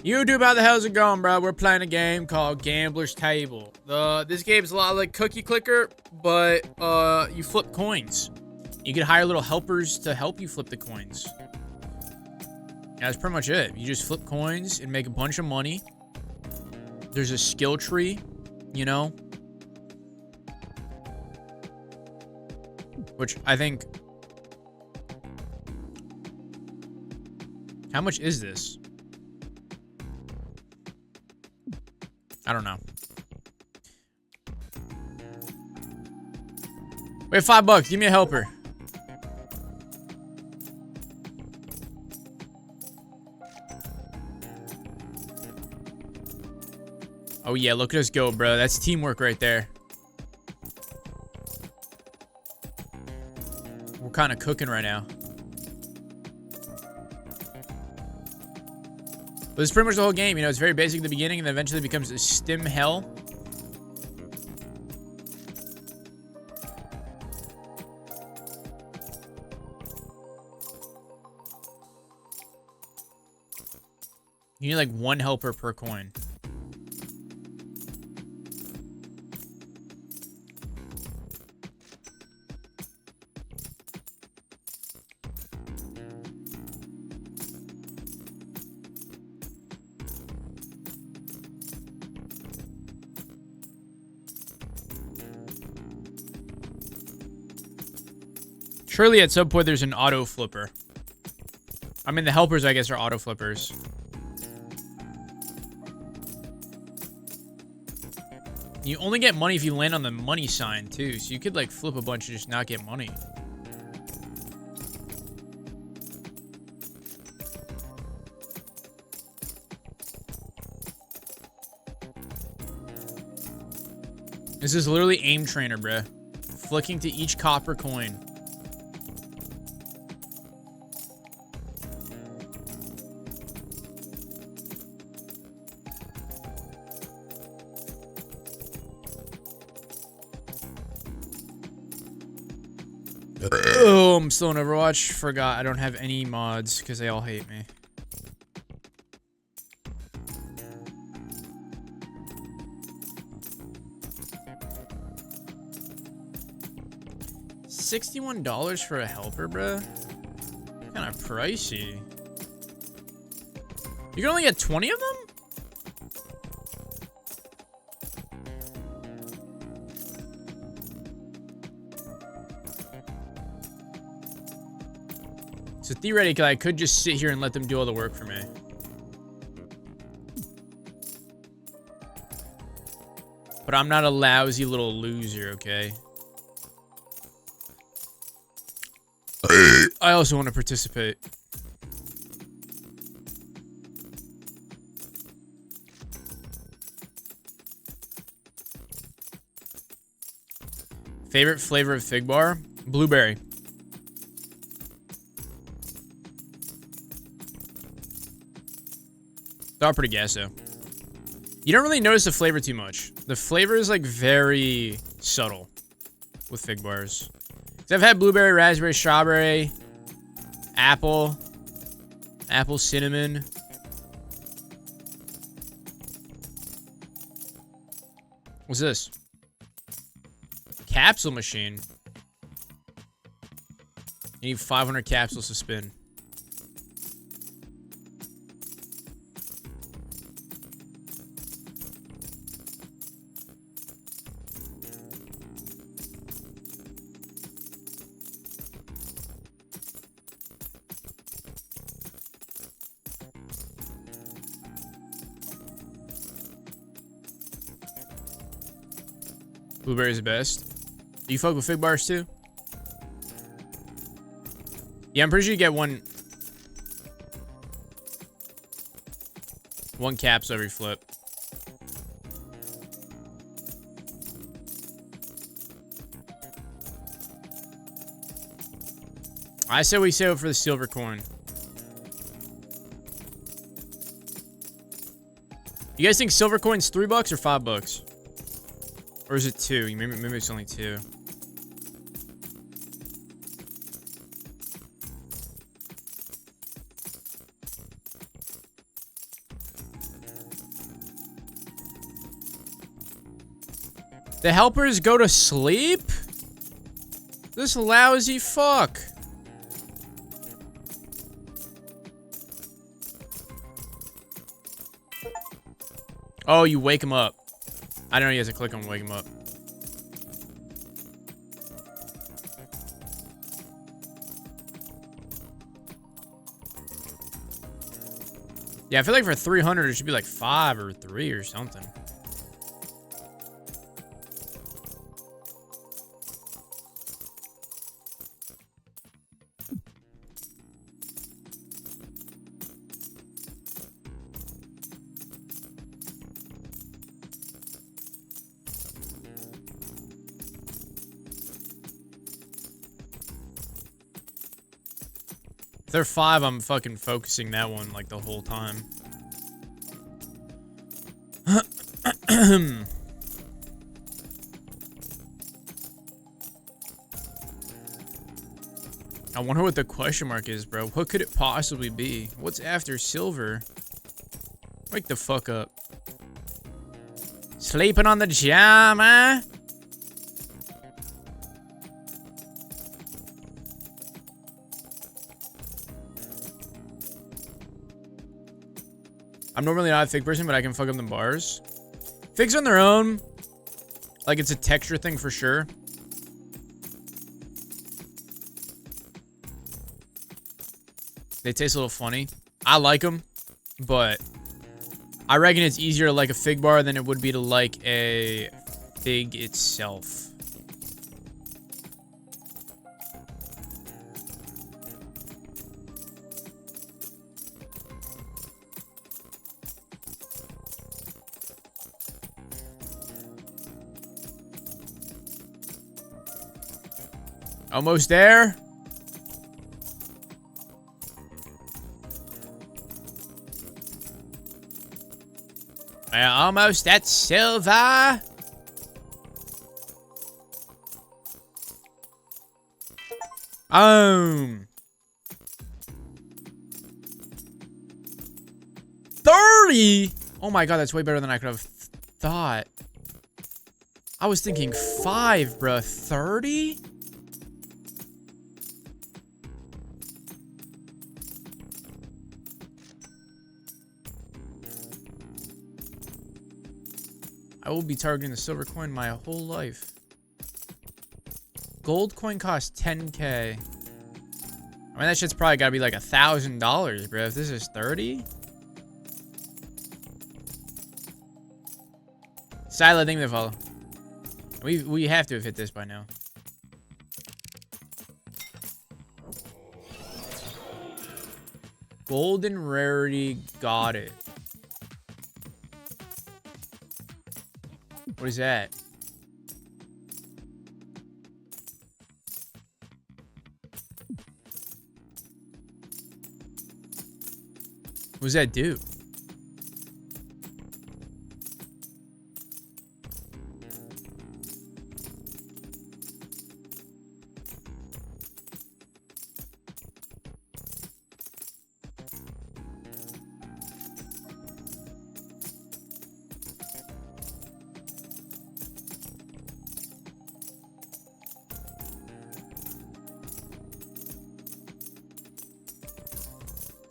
YouTube, how the hell's it going, bro? We're playing a game called Gambler's Table. This game's a lot like Cookie Clicker, but you flip coins. You can hire little helpers to help you flip the coins. Yeah, that's pretty much it. You just flip coins and make a bunch of money. There's a skill tree, you know? Which I think... How much is this? I don't know. Wait, $5. Give me a helper. Oh yeah, look at us go, bro. That's teamwork right there. We're kind of cooking right now. But this is pretty much the whole game. You know, it's very basic at the beginning and then eventually becomes a stim hell. You need like one helper per coin. Surely at some point there's an auto flipper. I mean, the helpers, I guess, are auto flippers. You only get money if you land on the money sign, too. So you could, like, flip a bunch and just not get money. This is literally aim trainer, bruh. Flicking to each copper coin. Oh, I'm still in Overwatch. Forgot I don't have any mods because they all hate me. $61 for a helper, bruh? Kind of pricey. You can only get 20 of them? So theoretically, I could just sit here and let them do all the work for me. But I'm not a lousy little loser, okay? I also want to participate. Favorite flavor of Fig Bar? Blueberry. They're all pretty gas, though. You don't really notice the flavor too much. The flavor is, like, very subtle with Fig Bars. So I've had blueberry, raspberry, strawberry, apple, cinnamon. What's this? Capsule machine. You need 500 capsules to spin. Blueberry's the best. Do you fuck with Fig Bars too? Yeah, I'm pretty sure you get one capsule every flip. I said we save it for the silver coin. You guys think silver coin's $3 or $5? Or is it 2? Maybe it's only 2. The helpers go to sleep? This lousy fuck. Oh, you wake him up. I don't know, you have to click on wake him up. Yeah, I feel like for 300, it should be like 5 or 3 or something. If they're 5, I'm fucking focusing that one like the whole time. I wonder what the question mark is, bro. What could it possibly be? What's after silver? Wake the fuck up. Sleeping on the job, huh? I'm normally not a fig person, but I can fuck up the bars. Figs on their own, like it's a texture thing for sure. They taste a little funny. I like them, but I reckon it's easier to like a fig bar than it would be to like a fig itself. Almost there. Almost at silver. ~30. Oh my god, that's way better than I could have thought. I was thinking 5, bruh. 30? I will be targeting the silver coin my whole life. Gold coin costs 10k. I mean, that shit's probably gotta be like $1,000, bro. If this is 30? Silent, thank you for the follow. We have to have hit this by now. Golden rarity, got it. What is that? What does that do?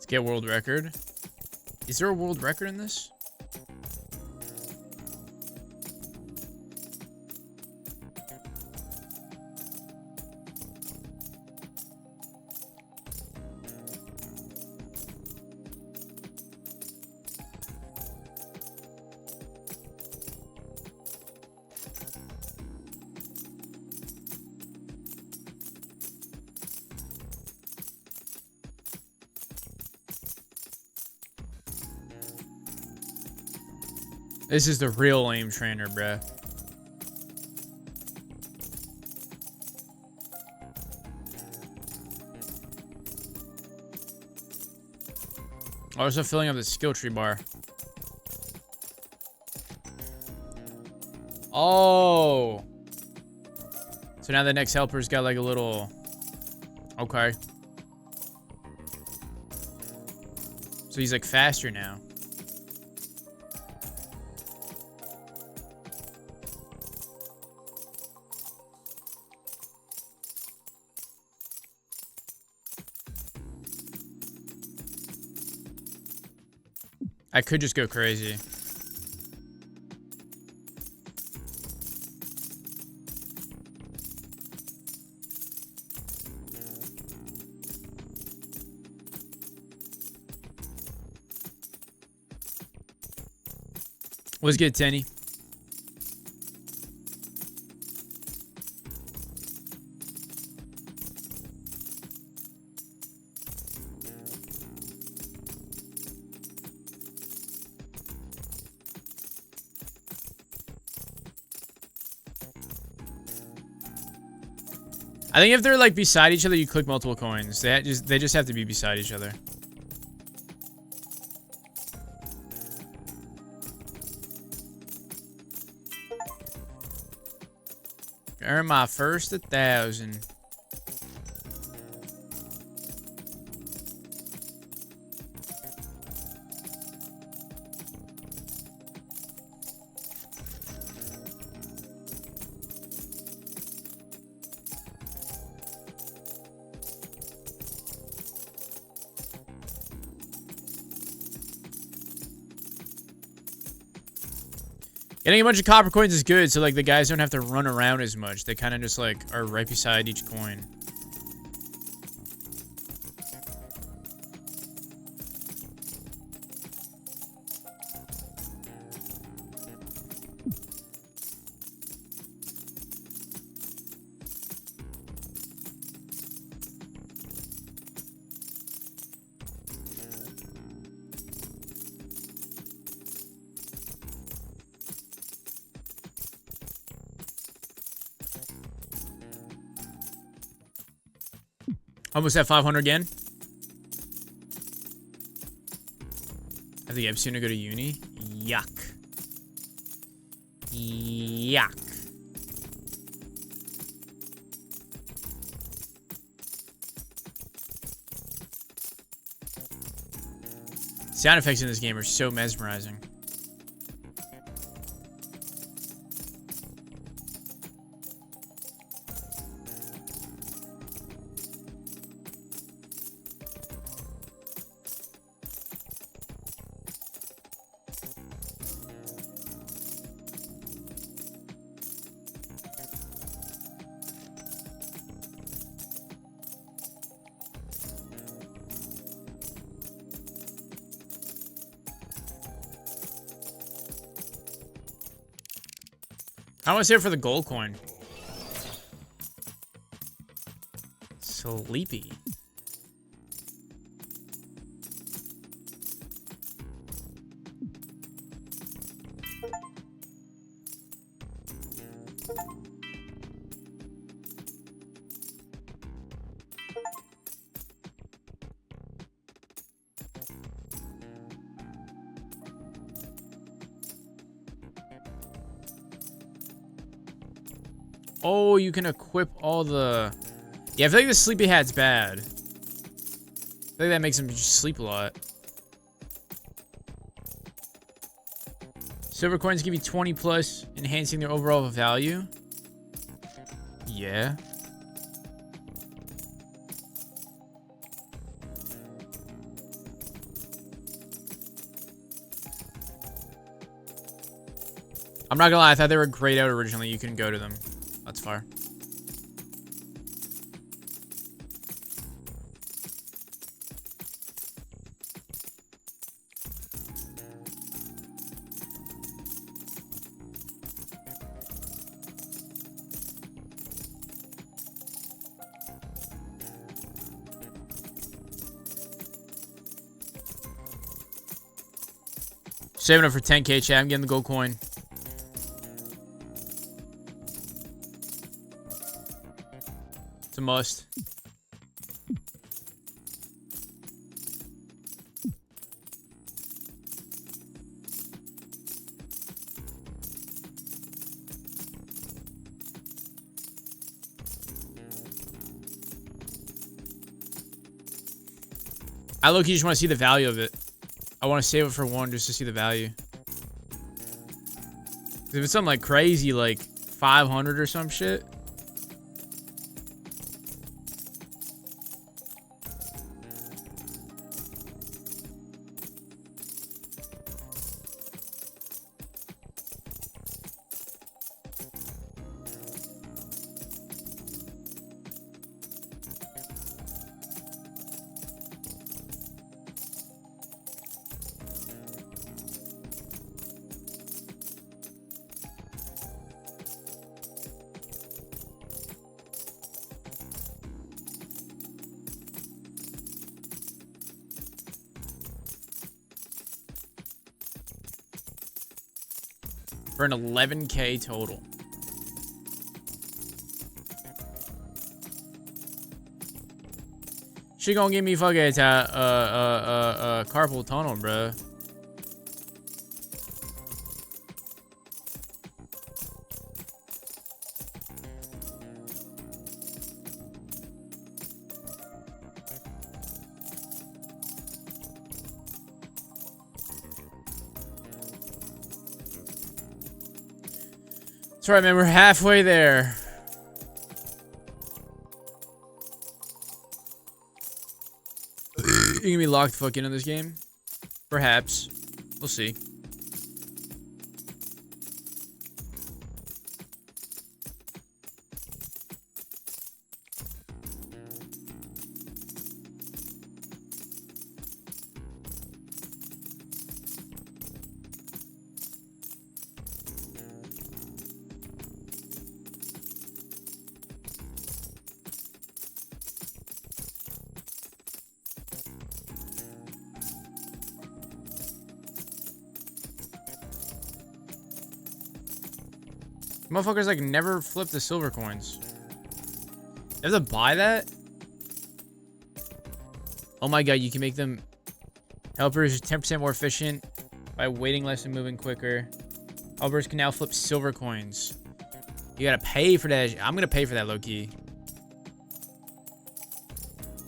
Get world record. Is there a world record in this? This is the real aim trainer, bruh. Also filling up the skill tree bar. Oh. So now the next helper's got like a little... Okay. So he's like faster now. I could just go crazy. What's good, Tenny? I think if they're like beside each other, you click multiple coins. They just have to be beside each other. Earn my first 1,000. Getting a bunch of copper coins is good, so like the guys don't have to run around as much. They kind of just like are right beside each coin. Almost at 500 again. I think I'm soon to go to uni. Yuck. Yuck. Sound effects in this game are so mesmerizing. I want to save it for the gold coin. Sleepy. Oh, you can equip all the... Yeah, I feel like the sleepy hat's bad. I feel like that makes him just sleep a lot. Silver coins give you 20 plus, enhancing their overall value. Yeah. I'm not gonna lie, I thought they were grayed out originally. You can go to them. That's far. Saving up for 10k, chat. I'm getting the gold coin. It's a must. I low-key just want to see the value of it. I want to save it for one just to see the value. If it's something like crazy, like 500 or some shit. for an 11K total. She gonna give me fucking carpal tunnel, bro. That's right, man. We're halfway there. You gonna be locked the fuck in on this game? Perhaps. We'll see. Motherfuckers like never flip the silver coins. You have to buy that? Oh my god, you can make them helpers 10% more efficient by waiting less and moving quicker. Helpers can now flip silver coins. You gotta pay for that. I'm gonna pay for that low key.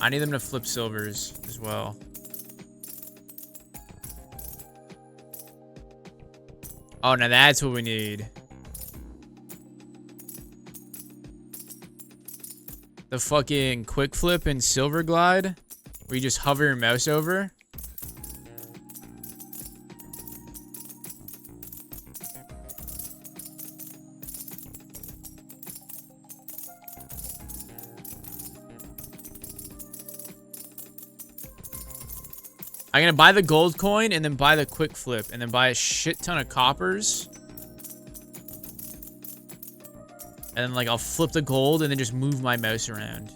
I need them to flip silvers as well. Oh, now that's what we need. The fucking quick flip and silver glide, where you just hover your mouse over. I'm gonna buy the gold coin and then buy the quick flip and then buy a shit ton of coppers. And then, like, I'll flip the gold and then just move my mouse around.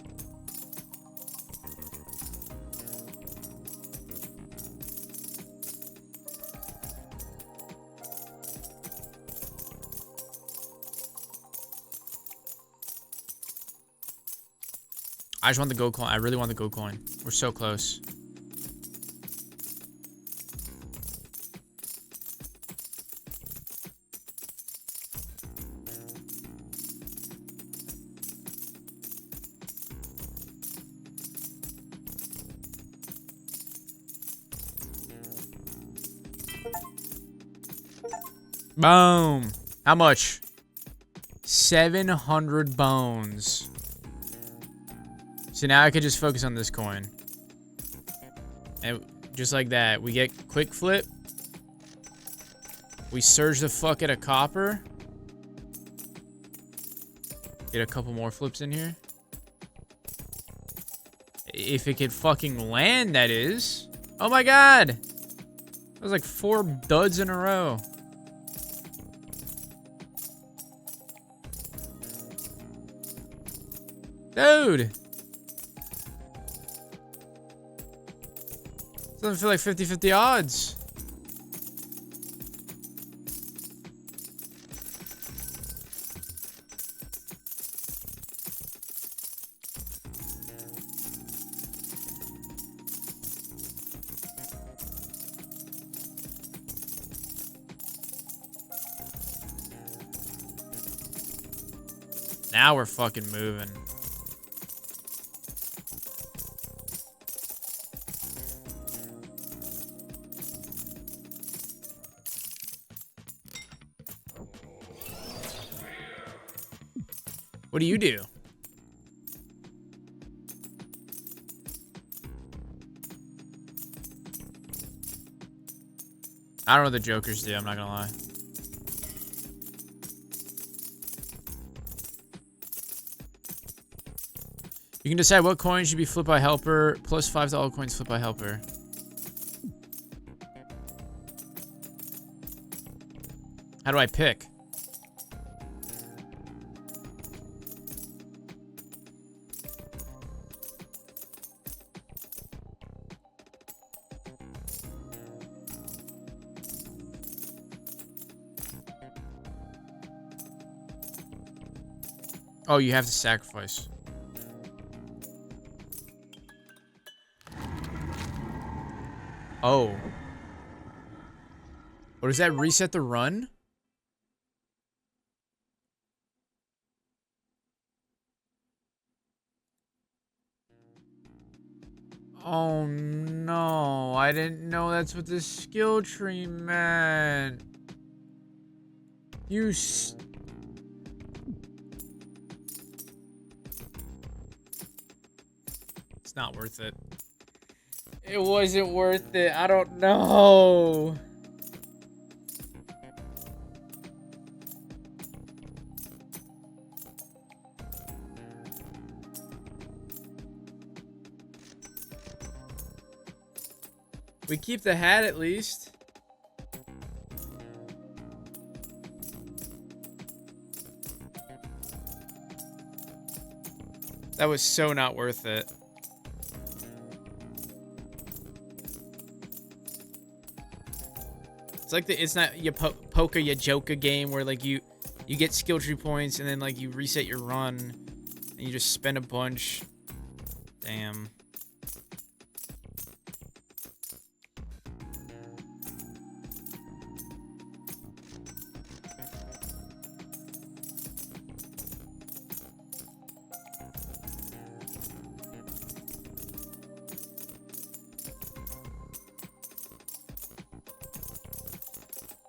I just want the gold coin. I really want the gold coin. We're so close. Boom. How much? 700 bones. So now I could just focus on this coin. And just like that, we get quick flip. We surge the fuck at a copper. Get a couple more flips in here. If it could fucking land, that is. Oh my god. That was like 4 duds in a row. Dude. Doesn't feel like 50-50 odds. Now we're fucking moving. What do you do? I don't know what the jokers do, I'm not gonna lie. You can decide what coin should be flipped by helper. +5 to all coins flipped by helper. How do I pick? Oh, you have to sacrifice. Oh. What does that reset the run? Oh no, I didn't know that's what the skill tree meant. It's not worth it. It wasn't worth it. I don't know. We keep the hat at least. That was so not worth it. It's like it's not your Poker ya Joker game where like you get skill tree points and then like you reset your run and you just spend a bunch. Damn.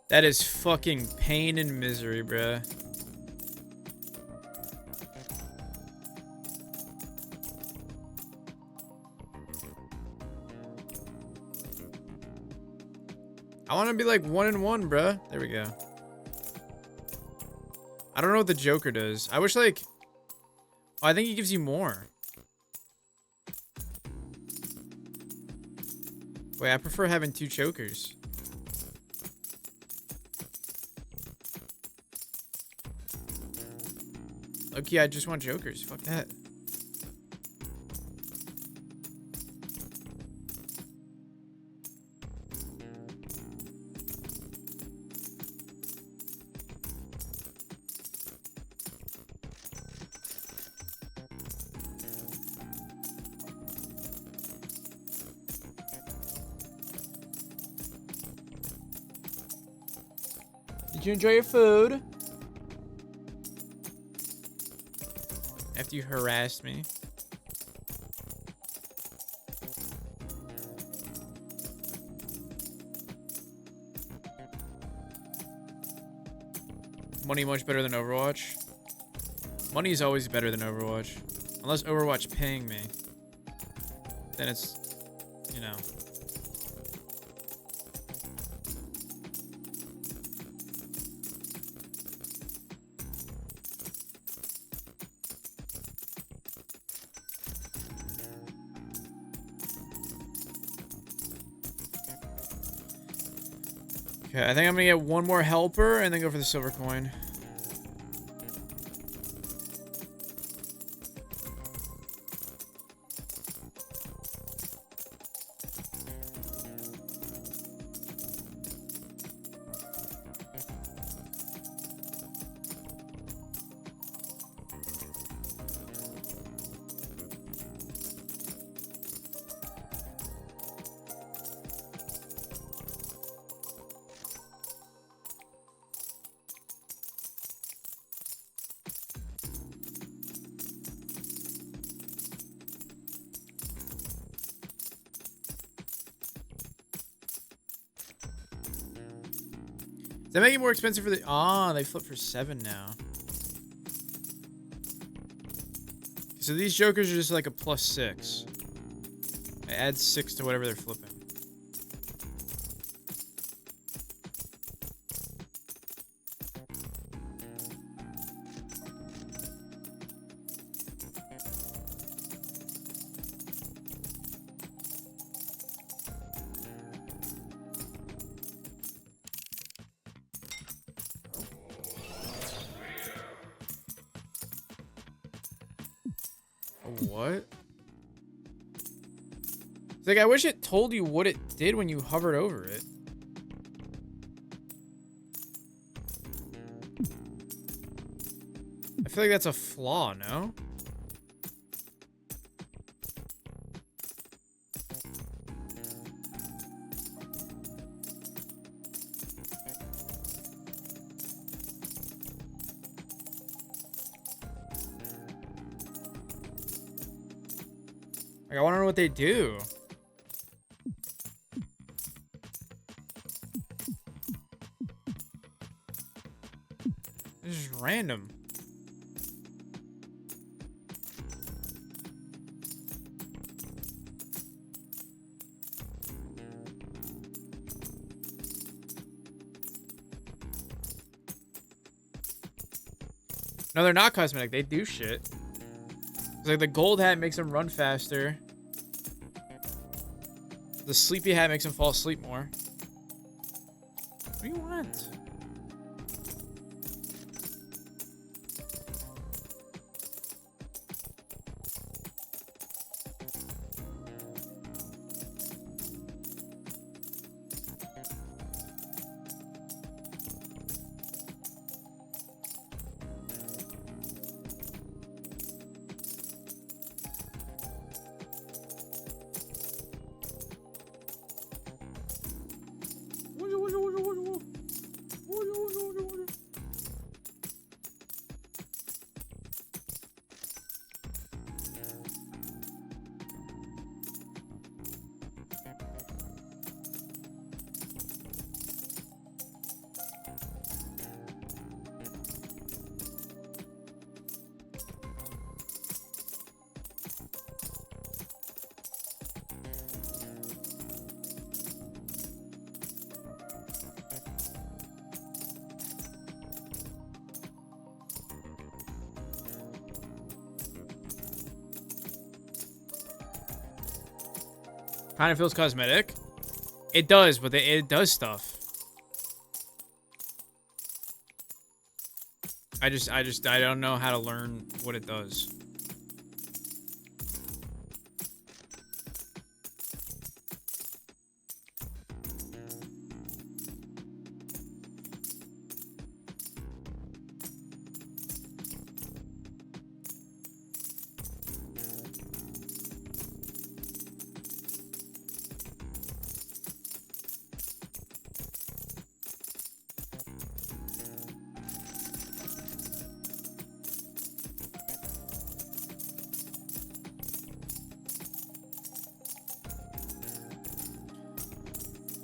That is fucking pain and misery, bruh. I want to be like 1-1, bruh. There we go. I don't know what the Joker does. I wish like... Oh, I think he gives you more. Wait, I prefer having 2 chokers. Okay, I just want jokers. Fuck that. Did you enjoy your food? After you harassed me. Money much better than Overwatch. Money is always better than Overwatch. Unless Overwatch paying me. Then it's, you know. Okay, I think I'm gonna get one more helper and then go for the silver coin. They make it more expensive for the... Ah, they flip for 7 now. So these jokers are just like a +6. I add 6 to whatever they're flipping. What? It's like, I wish it told you what it did when you hovered over it. I feel like that's a flaw, no? Like, I want to know what they do. This is random. No, they're not cosmetic. They do shit. It's like the gold hat makes them run faster. The sleepy hat makes them fall asleep more. What do you want? Kind of feels cosmetic. It does, but it does stuff. I don't know how to learn what it does.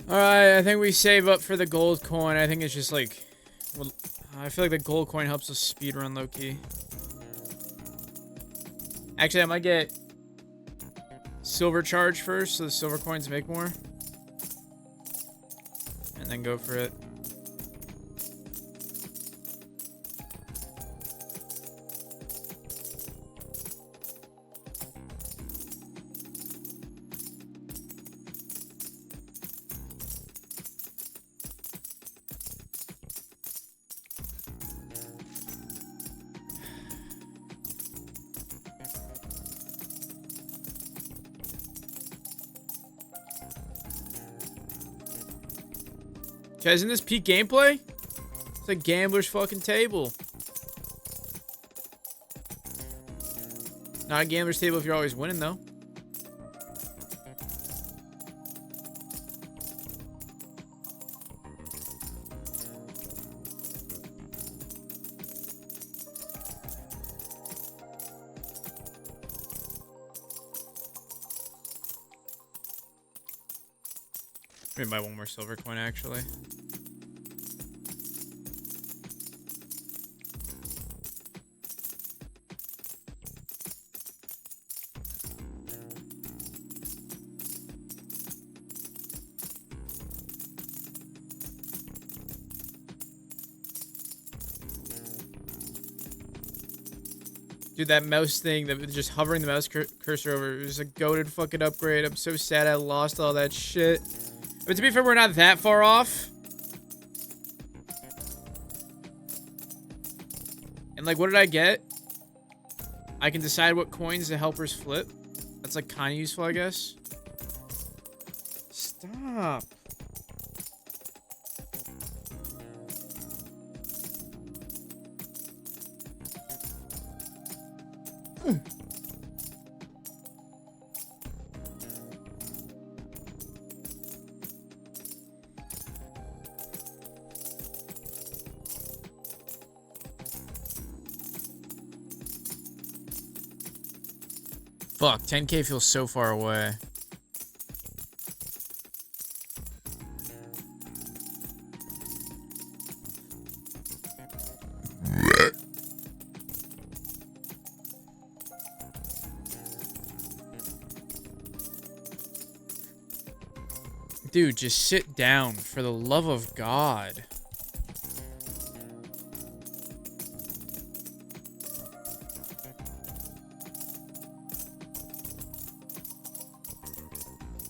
Alright, I think we save up for the gold coin. I think it's just like... Well, I feel like the gold coin helps us speedrun low-key. Actually, I might get silver charge first, so the silver coins make more. And then go for it. Guys, isn't this peak gameplay? It's a gambler's fucking table. Not a gambler's table if you're always winning, though. Maybe buy one more silver coin, actually. Dude, that mouse thing, just hovering the mouse cursor over, it was a goated fucking upgrade. I'm so sad I lost all that shit. But to be fair, we're not that far off. And like, what did I get? I can decide what coins the helpers flip. That's like kind of useful, I guess. Stop. Fuck, 10K feels so far away. Dude, just sit down, for the love of God.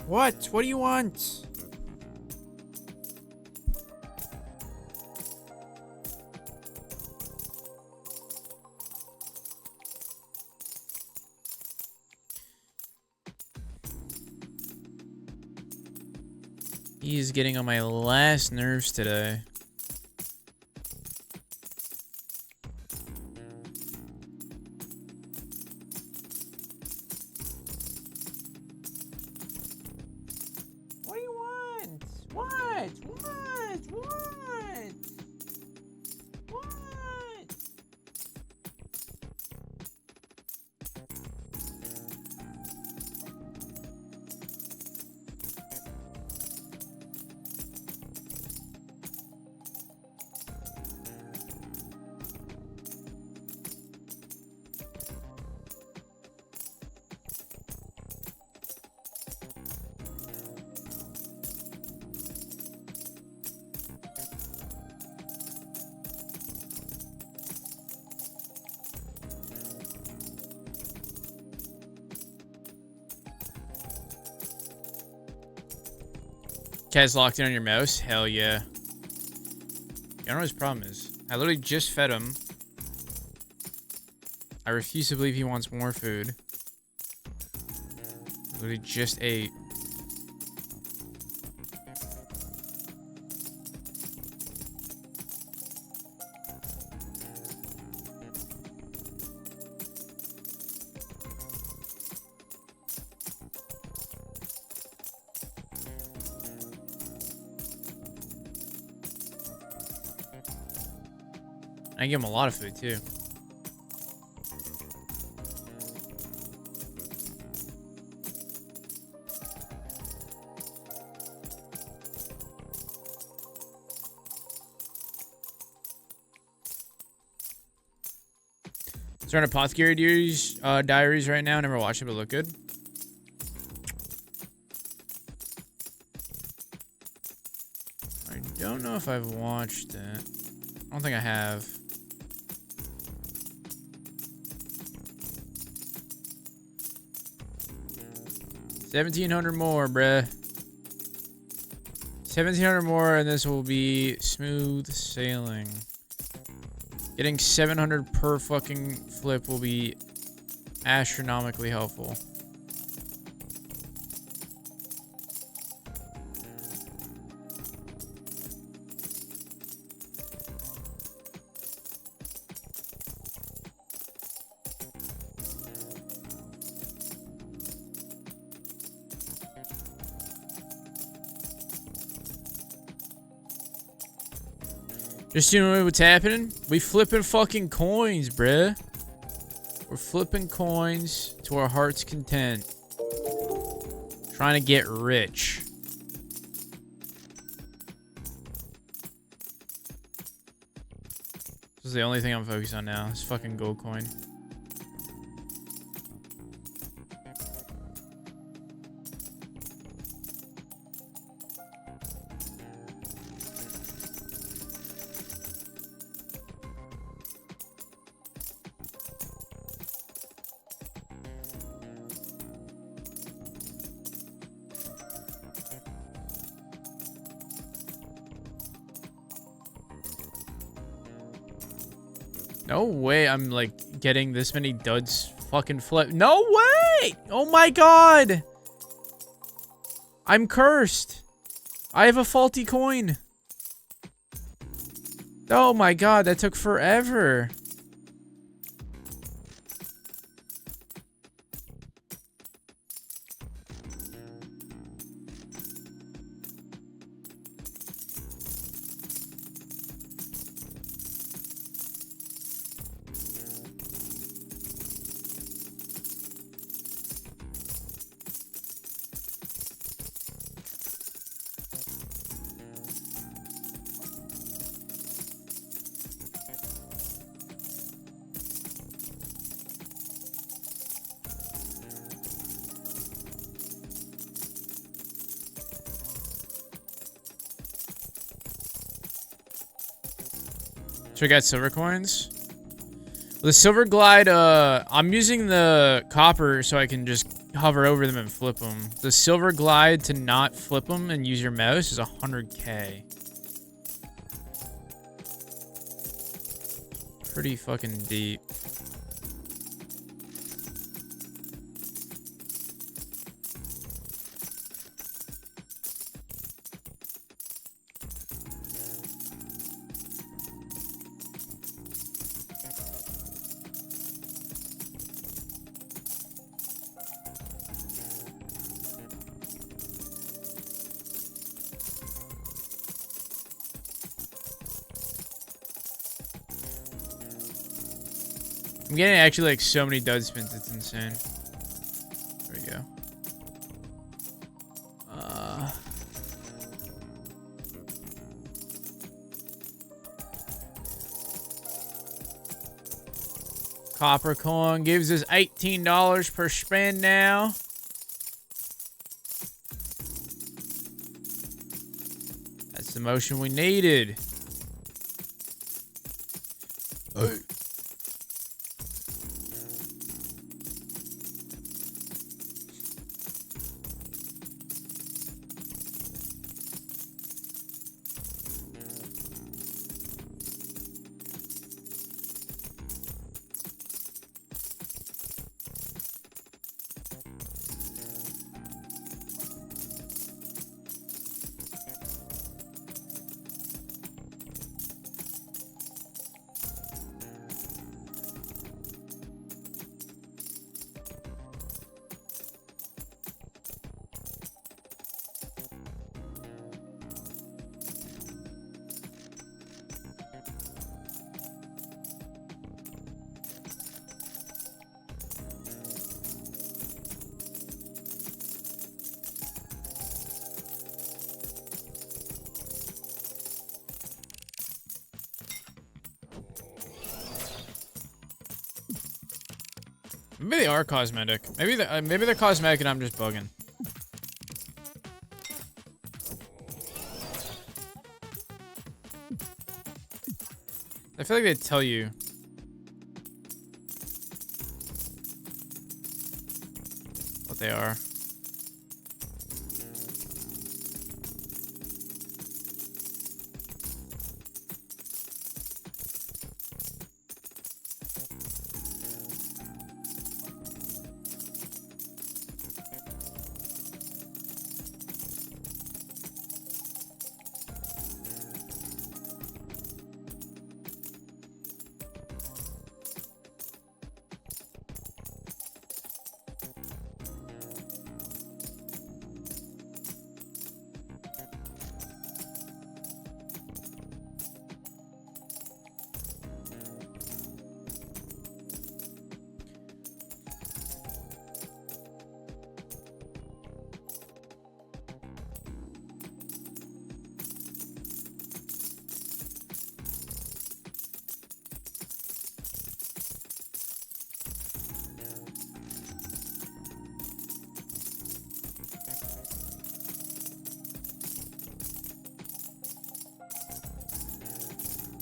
What? What do you want? He's getting on my last nerves today. What do you want? What? What? What? What? Cat's locked in on your mouse? Hell yeah. I don't know what his problem is. I literally just fed him. I refuse to believe he wants more food. Literally just ate. I give him a lot of food too. It's on Apothecary Diaries right now. Never watched it, but it looked good. I don't know if I've watched it. I don't think I have. $1,700 more, bruh. 1,700 more, and this will be smooth sailing. Getting 700 per fucking flip will be astronomically helpful. Just you know what's happening? We flipping fucking coins, bruh. We're flipping coins to our heart's content. Trying to get rich. This is the only thing I'm focused on now. This fucking gold coin. No way I'm like getting this many duds fucking flip. No way! Oh my god! I'm cursed. I have a faulty coin. Oh my god, that took forever. So we got silver coins. The silver glide, I'm using the copper so I can just hover over them and flip them. The silver glide to not flip them and use your mouse is 100k. Pretty fucking deep. I'm getting actually like so many dud spins, it's insane. There we go. Copper coin gives us $18 per spin now. That's the motion we needed. Oh. Maybe they are cosmetic. Maybe they're cosmetic and I'm just bugging. I feel like they tell you. What they are.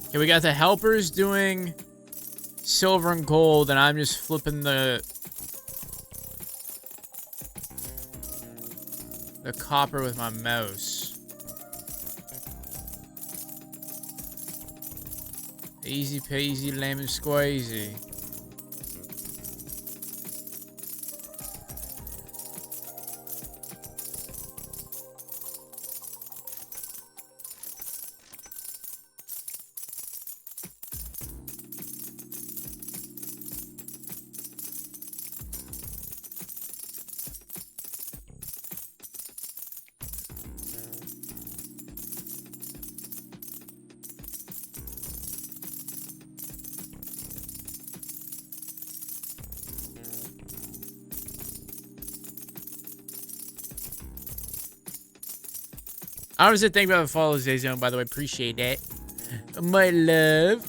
Okay, we got the helpers doing silver and gold, and I'm just flipping the copper with my mouse. Easy peasy lemon squeezy. I was just thinking about the follow Zone, by the way. Appreciate that. My love.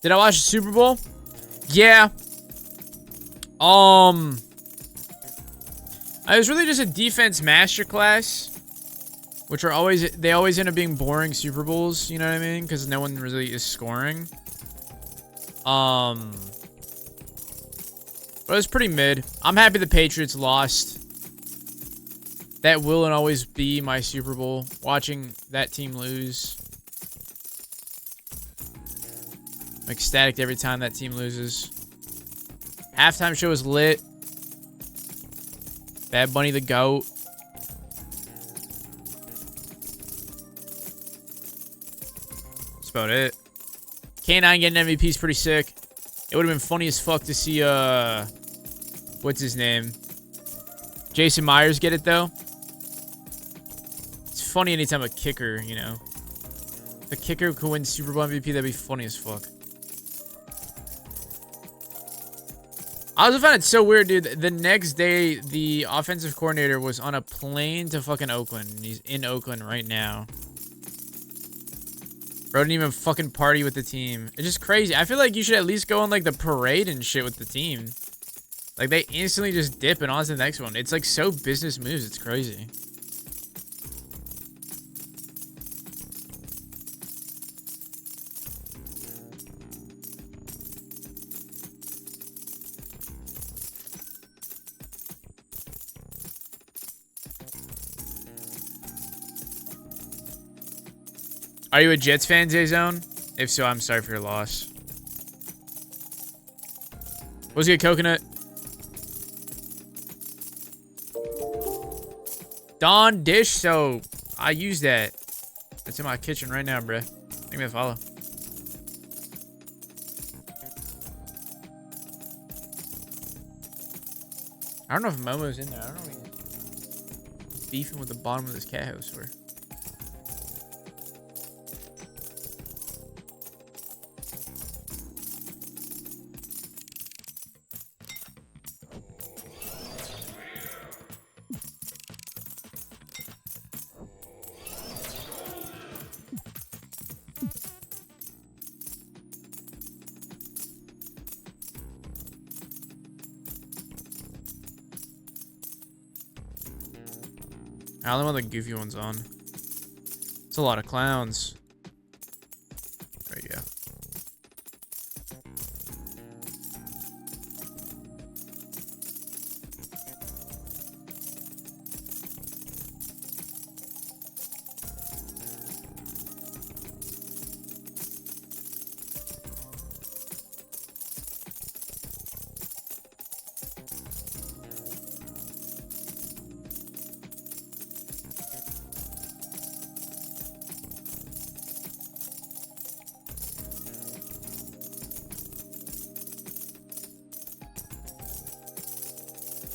Did I watch the Super Bowl? Yeah. It was really just a defense masterclass, which are they always end up being boring Super Bowls, you know what I mean? Because no one really is scoring. But it was pretty mid. I'm happy the Patriots lost. That will and always be my Super Bowl, watching that team lose. I'm ecstatic every time that team loses. Halftime show was lit. Bad Bunny the GOAT. That's about it. K9 getting MVP is pretty sick. It would have been funny as fuck to see, what's his name? Jason Myers get it, though. It's funny anytime a kicker, you know. If a kicker could win Super Bowl MVP, that'd be funny as fuck. I also found it so weird, dude. The next day, the offensive coordinator was on a plane to fucking Oakland. And he's in Oakland right now. Bro didn't even fucking party with the team. It's just crazy. I feel like you should at least go on, like, the parade and shit with the team. Like, they instantly just dip and on to the next one. It's, like, so business moves. It's crazy. Are you a Jets fan, Zayzone? If so, I'm sorry for your loss. What's good, Coconut? Dawn dish soap. I use that. That's in my kitchen right now, bruh. Give me a follow. I don't know if Momo's in there. I don't know if he's beefing with the bottom of this cat house for. I only want the goofy ones on. It's a lot of clowns. There you go.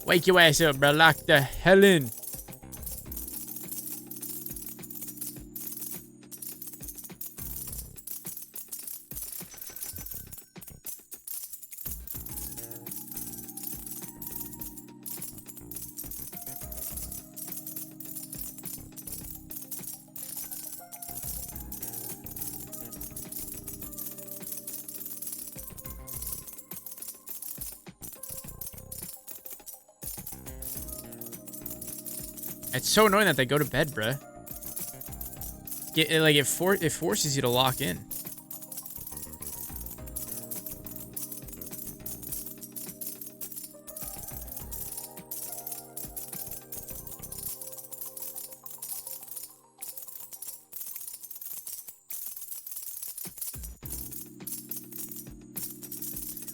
Wake your ass up, bro. Lock the hell in. It's so annoying that they go to bed, bruh. It forces you to lock in.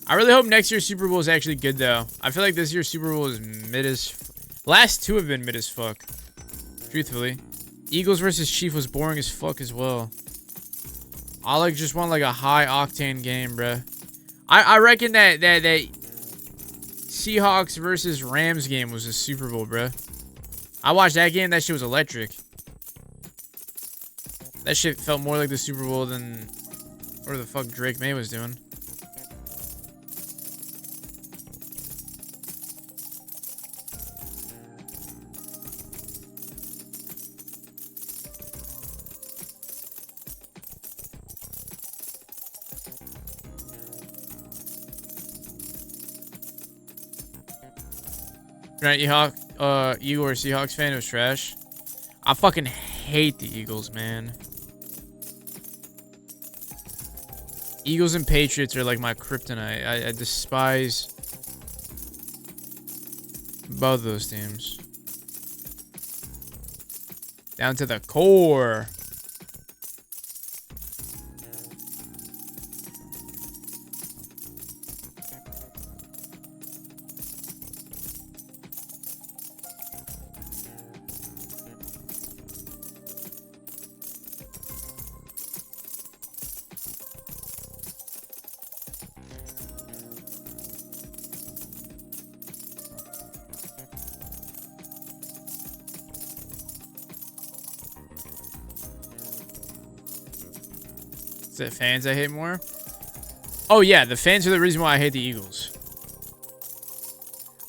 I really hope next year's Super Bowl is actually good, though. I feel like this year's Super Bowl is mid as... Last two have been mid as fuck. Truthfully. Eagles versus Chiefs was boring as fuck as well. I like just want like a high octane game, bruh. I reckon that Seahawks versus Rams game was a Super Bowl, bruh. I watched that game. That shit was electric. That shit felt more like the Super Bowl than whatever the fuck Drake May was doing. You're not Eagle or Seahawks fan? It was trash. I fucking hate the Eagles, man. Eagles and Patriots are like my kryptonite. I despise both those teams. Down to the core. Is it fans I hate more? Oh yeah, the fans are the reason why I hate the Eagles.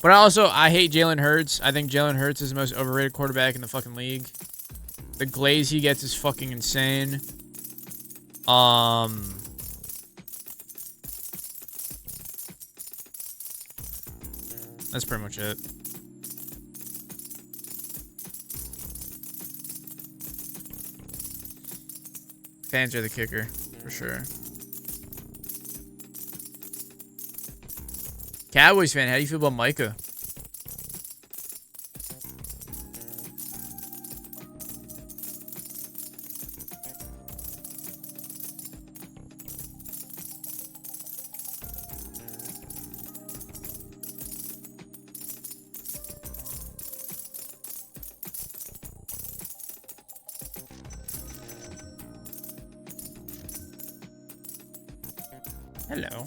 But I hate Jalen Hurts. I think Jalen Hurts is the most overrated quarterback in the fucking league. The glaze he gets is fucking insane. That's pretty much it. Fans are the kicker, for sure. Cowboys fan, how do you feel about Micah? Hello.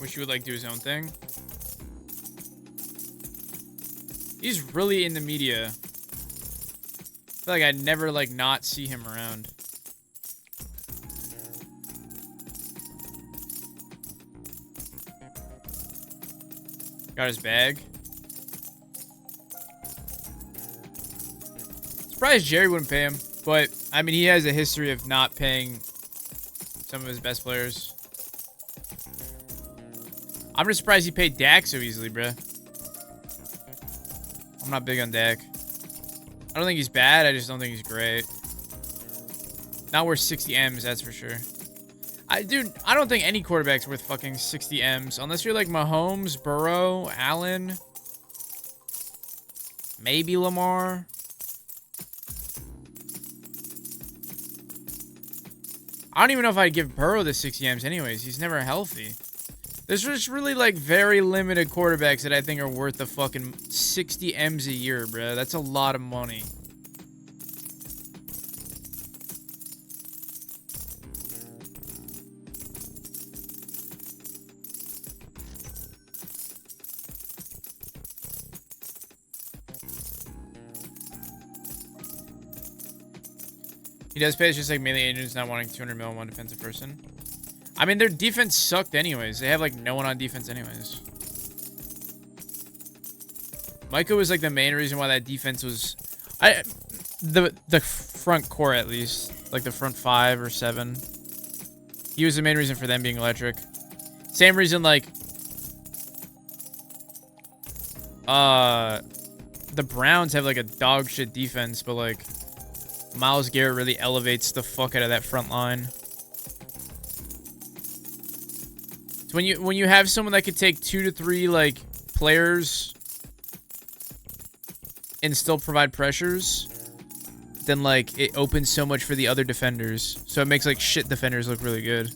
Wish he would like do his own thing. He's really in the media. I feel like I'd never like not see him around. Got his bag. Surprised Jerry wouldn't pay him, but I mean he has a history of not paying some of his best players. I'm just surprised he paid Dak so easily, bruh. I'm not big on Dak. I don't think he's bad, I just don't think he's great. Not worth 60 M's, that's for sure. Dude, I don't think any quarterback's worth fucking 60 M's. Unless you're like Mahomes, Burrow, Allen. Maybe Lamar. I don't even know if I'd give Burrow the 60 M's anyways. He's never healthy. There's just really like very limited quarterbacks that I think are worth the fucking 60 M's a year, bro. That's a lot of money. He does pay. It's just like mainly agents not wanting 200 mil on one defensive person. I mean, their defense sucked anyways. They have like no one on defense anyways. Micah was like the main reason why that defense was... The front core at least. Like the front 5 or 7. He was the main reason for them being electric. Same reason like... the Browns have like a dog shit defense, but like... Myles Garrett really elevates the fuck out of that front line. So when you have someone that could take 2 to 3 like players and still provide pressures, then like it opens so much for the other defenders. So it makes like shit defenders look really good.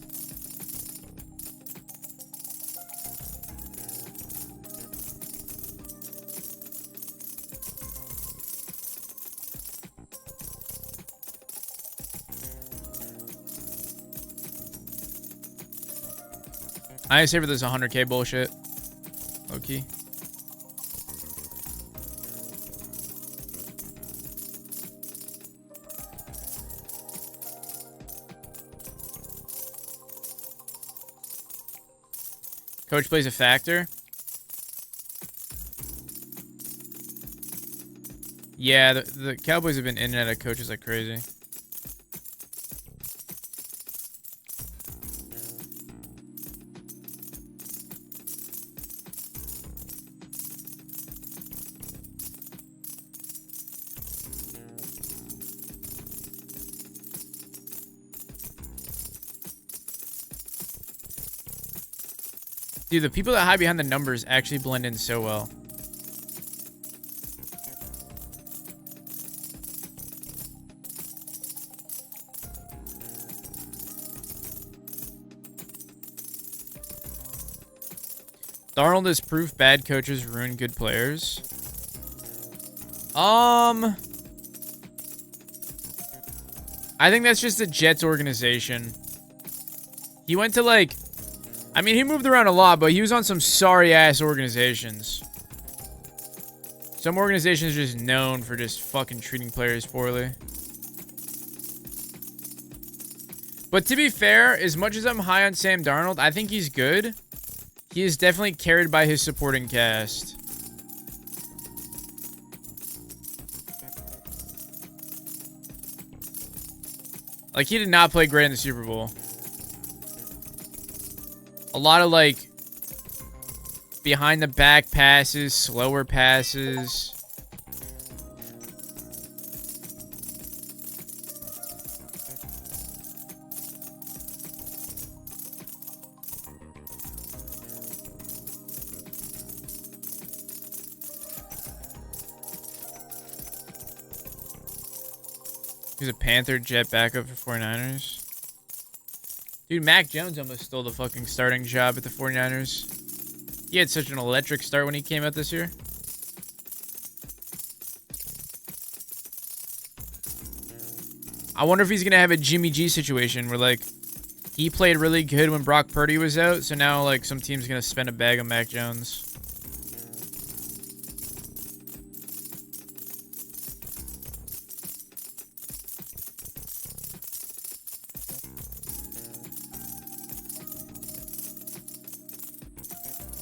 I say for this 100K bullshit. Low-key. Coach plays a factor. Yeah, the Cowboys have been in and out of coaches like crazy. Dude, the people that hide behind the numbers actually blend in so well. Darnold is proof bad coaches ruin good players. I think that's just the Jets organization. He went to like... I mean, he moved around a lot, but he was on some sorry-ass organizations. Some organizations are just known for just fucking treating players poorly. But to be fair, as much as I'm high on Sam Darnold, I think he's good. He is definitely carried by his supporting cast. Like, he did not play great in the Super Bowl. A lot of, like, behind-the-back passes, slower passes. He's a Panther jet backup for 49ers. Dude, Mac Jones almost stole the fucking starting job at the 49ers. He had such an electric start when he came out this year. I wonder if he's going to have a Jimmy G situation where, like, he played really good when Brock Purdy was out, so now, like, some team's going to spend a bag on Mac Jones.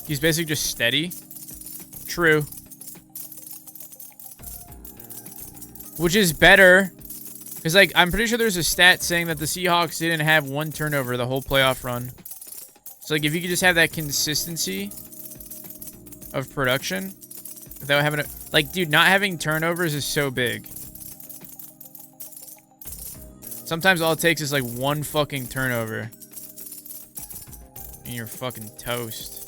He's basically just steady. True. Which is better. Because, like, I'm pretty sure there's a stat saying that the Seahawks didn't have one turnover the whole playoff run. So, like, if you could just have that consistency of production without having a... Like, dude, not having turnovers is so big. Sometimes all it takes is, like, one fucking turnover. And you're fucking toast.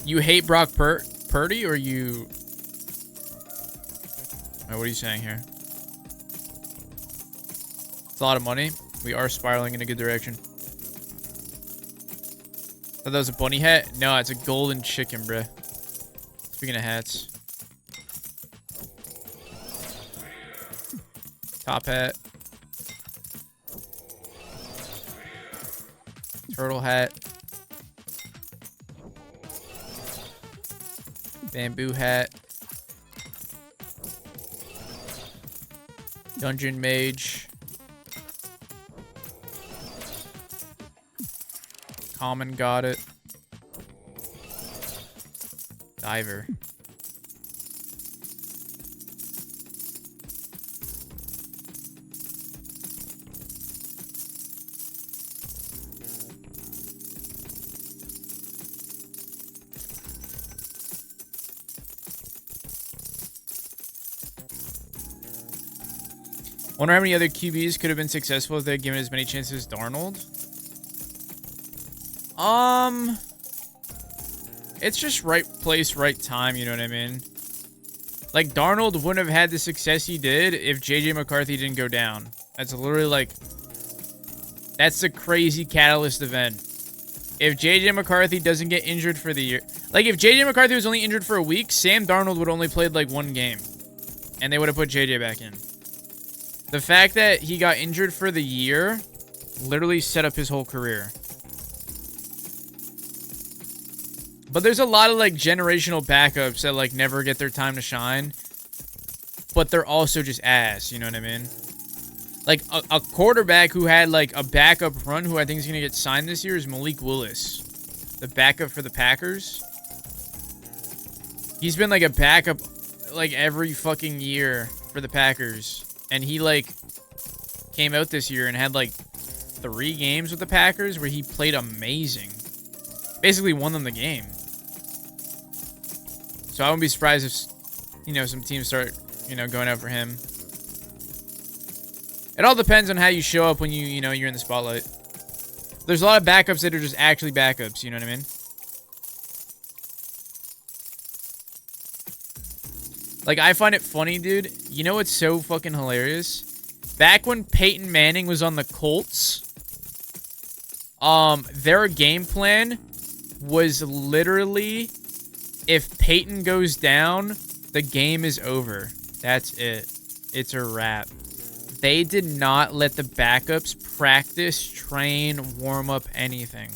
You hate Brock Purdy, or you... Oh, what are you saying here? It's a lot of money. We are spiraling in a good direction. Thought that was a bunny hat? No, it's a golden chicken, bruh. Speaking of hats. Top hat. Turtle hat. Bamboo hat. Dungeon mage. Common got it. Diver. Wonder how many other QBs could have been successful if they had given as many chances as Darnold. It's just right place, right time, you know what I mean? Like, Darnold wouldn't have had the success he did if JJ McCarthy didn't go down. That's literally, like... That's the crazy catalyst event. If JJ McCarthy doesn't get injured for the year... Like, if JJ McCarthy was only injured for a week, Sam Darnold would only played, like, one game. and they would have put JJ back in. The fact that he got injured for the year literally set up his whole career. But there's a lot of, like, generational backups that, like, never get their time to shine. But they're also just ass, you know what I mean? Like, a quarterback who had, like, a backup run who I think is going to get signed this year is Malik Willis. The backup for the Packers. He's been, like, a backup, like, every fucking year for the Packers. And he, like, came out this year and had, like, 3 games with the Packers where he played amazing. Basically won them the game. So I wouldn't be surprised if, you know, some teams start, you know, going out for him. It all depends on how you show up when you know, you're in the spotlight. There's a lot of backups that are just actually backups, you know what I mean? Like, I find it funny, dude. You know what's so fucking hilarious? Back when Peyton Manning was on the Colts, their game plan was literally, if Peyton goes down, the game is over. That's it. It's a wrap. They did not let the backups practice, train, warm up, anything.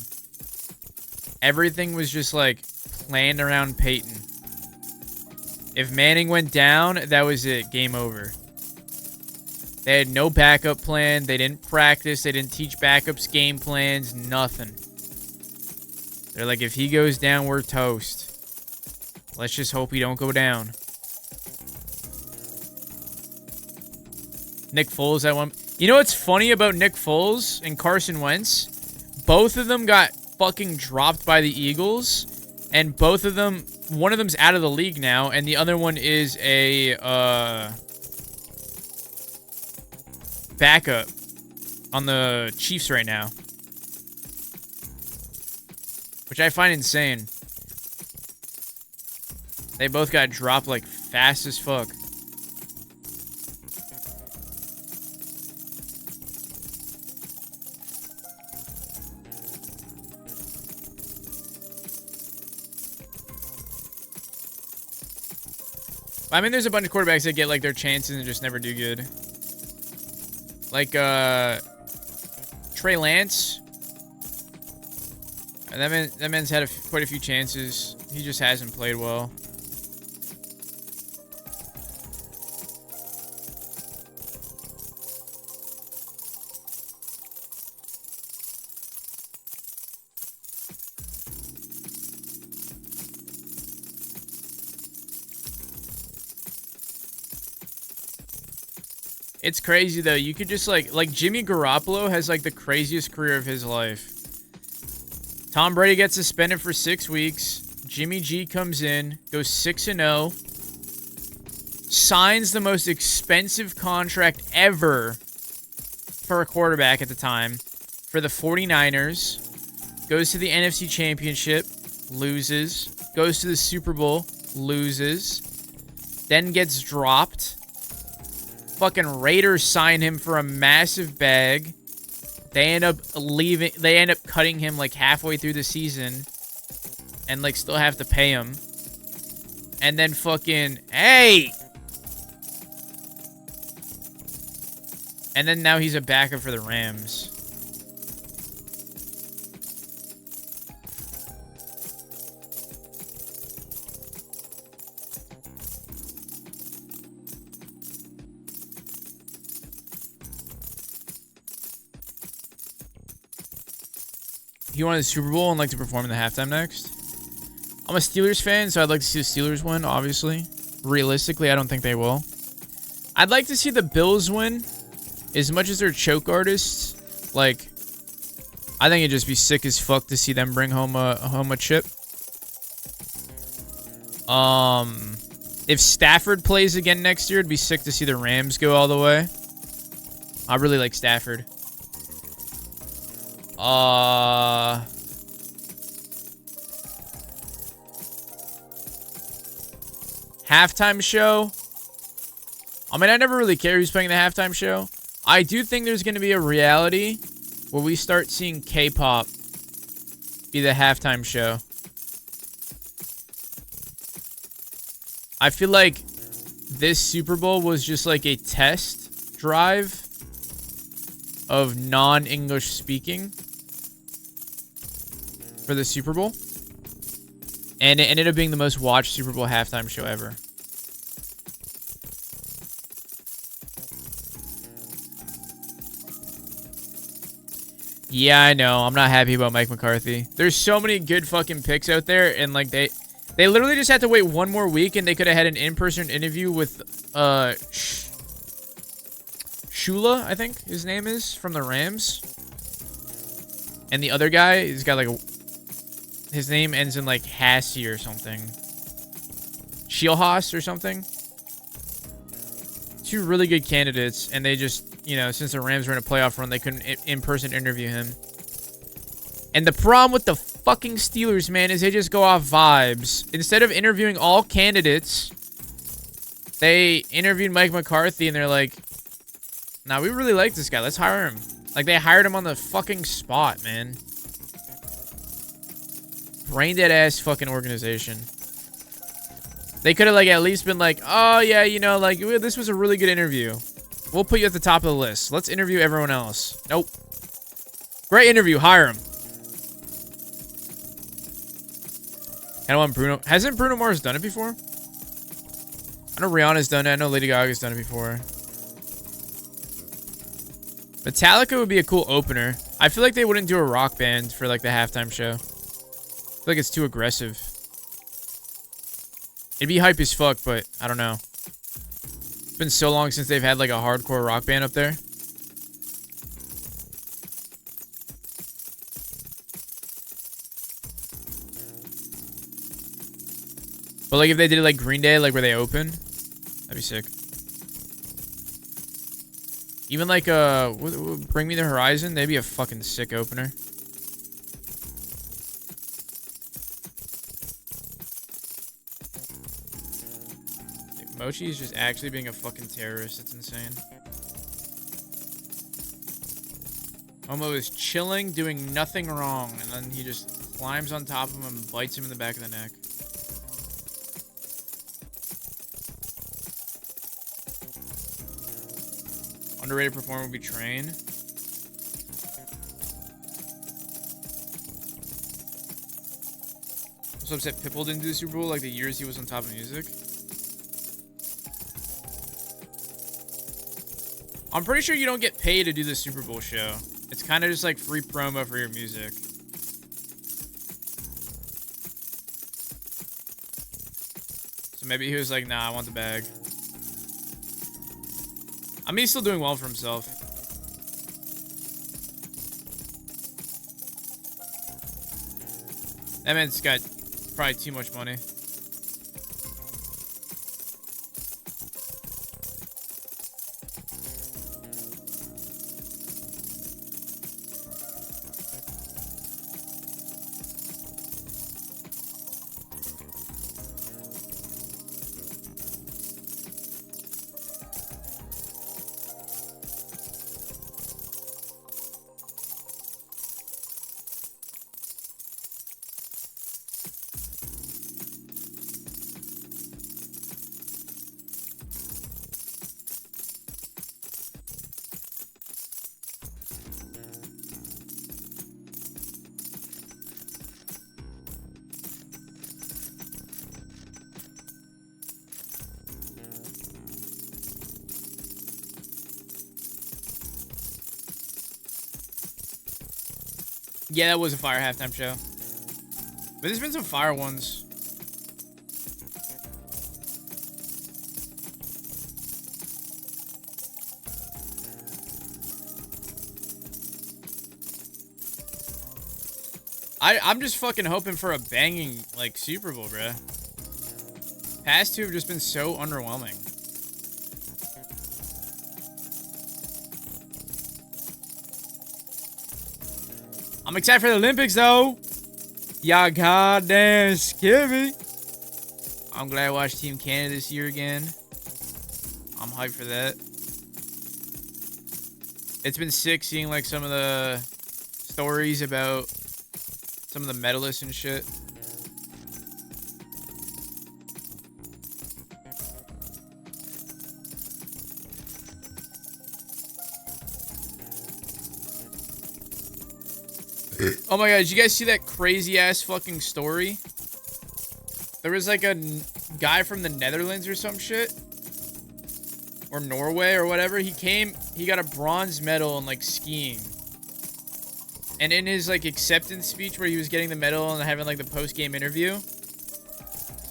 Everything was just, like, planned around Peyton. If Manning went down, that was it. Game over. They had no backup plan. They didn't practice. They didn't teach backups game plans. Nothing. They're like, if he goes down, we're toast. Let's just hope he don't go down. Nick Foles at one. You know what's funny about Nick Foles and Carson Wentz? Both of them got fucking dropped by the Eagles. And both of them, one of them's out of the league now, and the other one is a backup on the Chiefs right now. Which I find insane. They both got dropped like fast as fuck. I mean, there's a bunch of quarterbacks that get, like, their chances and just never do good. Like, Trey Lance. That man's had quite a few chances. He just hasn't played well. It's crazy, though. You could just, like Jimmy Garoppolo has, like, the craziest career of his life. Tom Brady gets suspended for 6 weeks. Jimmy G comes in, goes 6-0. Signs the most expensive contract ever for a quarterback at the time for the 49ers. Goes to the NFC Championship, loses. Goes to the Super Bowl, loses. Then gets dropped. Fucking Raiders sign him for a massive bag. They end up leaving. They end up cutting him like halfway through the season, and like still have to pay him. And then fucking hey. And then now he's a backup for the Rams. He won the Super Bowl and like to perform in the halftime next. I'm a Steelers fan, so I'd like to see the Steelers win, obviously. Realistically, I don't think they will. I'd like to see the Bills win. As much as they're choke artists, like, I think it'd just be sick as fuck to see them bring home a chip. If Stafford plays again next year, it'd be sick to see the Rams go all the way. I really like Stafford. Halftime show. I mean, I never really care who's playing the halftime show. I do think there's going to be a reality where we start seeing K-pop be the halftime show. I feel like this Super Bowl was just like a test drive of non-English speaking for the Super Bowl. And it ended up being the most watched Super Bowl halftime show ever. Yeah, I know. I'm not happy about Mike McCarthy. There's so many good fucking picks out there, and like they literally just had to wait one more week, and they could have had an in-person interview with Shula, I think his name is, from the Rams. And the other guy, he's got like his name ends in like Hassie or something. Shielhaas or something. Two really good candidates, and they just, you know, since the Rams were in a playoff run, they couldn't in-person interview him. And the problem with the fucking Steelers, man, is they just go off vibes. Instead of interviewing all candidates, they interviewed Mike McCarthy, and they're like, nah, we really like this guy. Let's hire him. Like, they hired him on the fucking spot, man. Brain dead ass fucking organization. They could have, like, at least been like, oh, yeah, you know, like, this was a really good interview. We'll put you at the top of the list. Let's interview everyone else. Nope. Great interview. Hire him. I don't want Bruno. Hasn't Bruno Mars done it before? I know Rihanna's done it. I know Lady Gaga's done it before. Metallica would be a cool opener. I feel like they wouldn't do a rock band for, like, the halftime show. I feel like it's too aggressive. It'd be hype as fuck, but I don't know. It's been so long since they've had like a hardcore rock band up there. But like if they did it like Green Day, like where they open, that'd be sick. Even like Bring Me the Horizon, they'd be a fucking sick opener. Mochi is just actually being a fucking terrorist. It's insane. Momo is chilling, doing nothing wrong, and then he just climbs on top of him and bites him in the back of the neck. Underrated performer would be Train. I'm so upset Pitbull didn't do the Super Bowl like the years he was on top of music. I'm pretty sure you don't get paid to do the Super Bowl show. It's kind of just like free promo for your music. So maybe he was like, nah, I want the bag. I mean, he's still doing well for himself. That man's got probably too much money. Yeah, that was a fire halftime show. But there's been some fire ones. I'm just fucking hoping for a banging, like, Super Bowl, bruh. Past two have just been so underwhelming. I'm excited for the Olympics, though. Y'all goddamn skivvy. I'm glad I watched Team Canada this year again. I'm hyped for that. It's been sick seeing, like, some of the stories about some of the medalists and shit. Oh my god, did you guys see that crazy ass fucking story? There was like a guy from the Netherlands or some shit. Or Norway or whatever. He got a bronze medal in like skiing. And in his like acceptance speech where he was getting the medal and having like the post-game interview,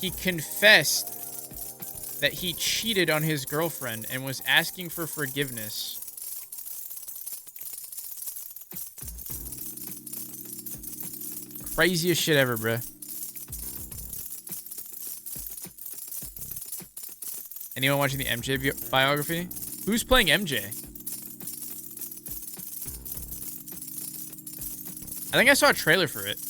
he confessed that he cheated on his girlfriend and was asking for forgiveness. Craziest shit ever, bruh. Anyone watching the MJ biography? Who's playing MJ? I think I saw a trailer for it.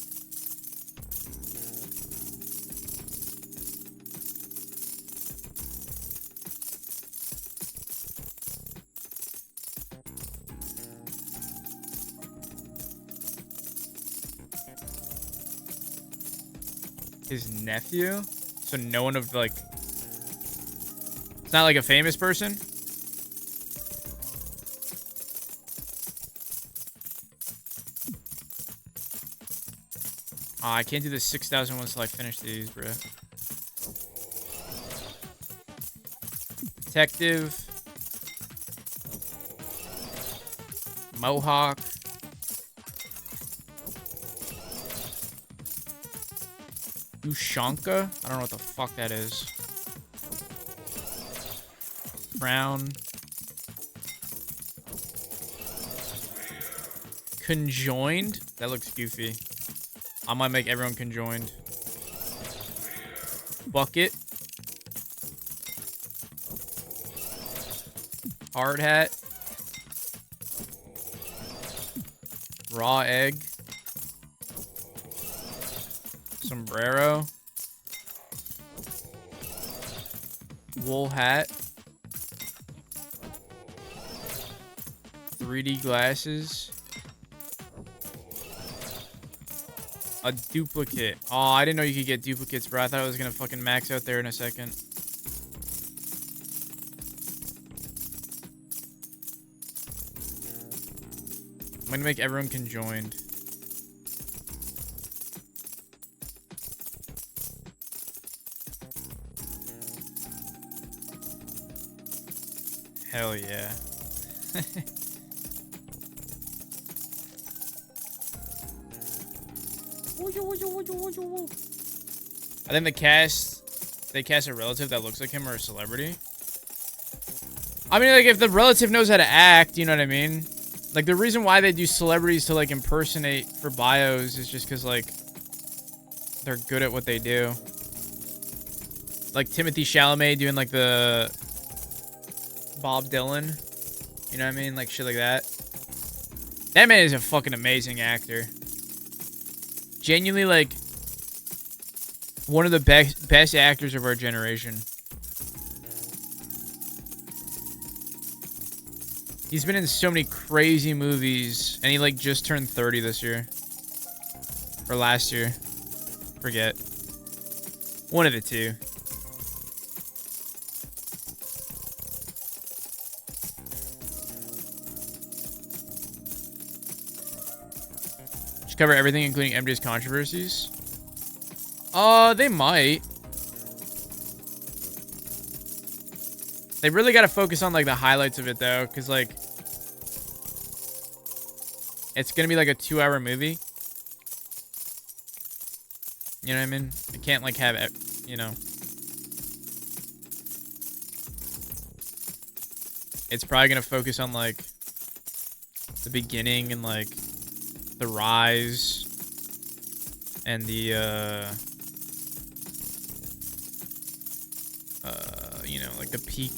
His nephew? So no one of like... It's not like a famous person? Oh, I can't do the 6,000 ones till I finish these, bro. Detective. Mohawk. Ushanka? I don't know what the fuck that is. Brown. Conjoined? That looks goofy. I might make everyone conjoined. Bucket. Hard hat. Raw egg. Sombrero. Wool hat. 3D glasses. A duplicate. Oh, I didn't know you could get duplicates, bro. I thought I was gonna fucking max out there in a second. I'm gonna make everyone conjoined. Hell yeah. I think they cast a relative that looks like him or a celebrity. I mean, like, if the relative knows how to act, you know what I mean? Like, the reason why they do celebrities to, like, impersonate for bios is just because, like, they're good at what they do. Like, Timothée Chalamet doing, like, the Bob Dylan. You know what I mean? Like, shit like that. That man is a fucking amazing actor. Genuinely, like, one of the best actors of our generation. He's been in so many crazy movies, and he, like, just turned 30 this year. Or last year. Forget. One of the two. Cover everything, including MJ's controversies? They might. They really got to focus on, like, the highlights of it, though, because, like, it's going to be, like, a 2-hour movie. You know what I mean? It can't, like, have, you know. It's probably going to focus on, like, the beginning and, like, the rise and the you know, like the peak.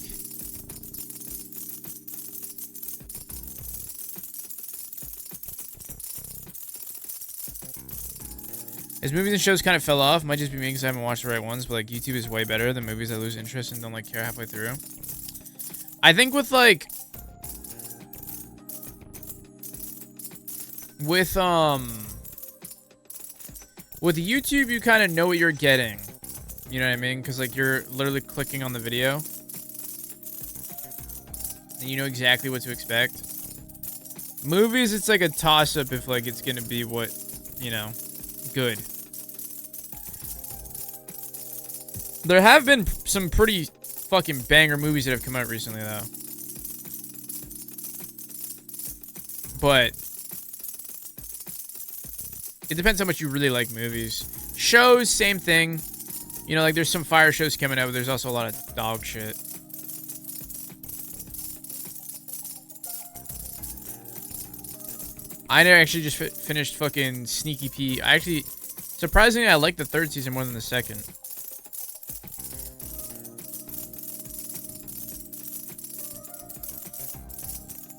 His movies and shows kind of fell off. Might just be me because I haven't watched the right ones, but like YouTube is way better than movies I lose interest and don't like care halfway through. I think with like with YouTube, you kind of know what you're getting. You know what I mean? Because like you're literally clicking on the video and you know exactly what to expect. Movies, it's like a toss-up if like it's gonna be what, you know, good. There have been some pretty fucking banger movies that have come out recently, though. But it depends how much you really like movies. Shows, same thing. You know, like there's some fire shows coming out, but there's also a lot of dog shit. I actually just finished fucking Sneaky Pete. I actually, surprisingly, I like the third season more than the second.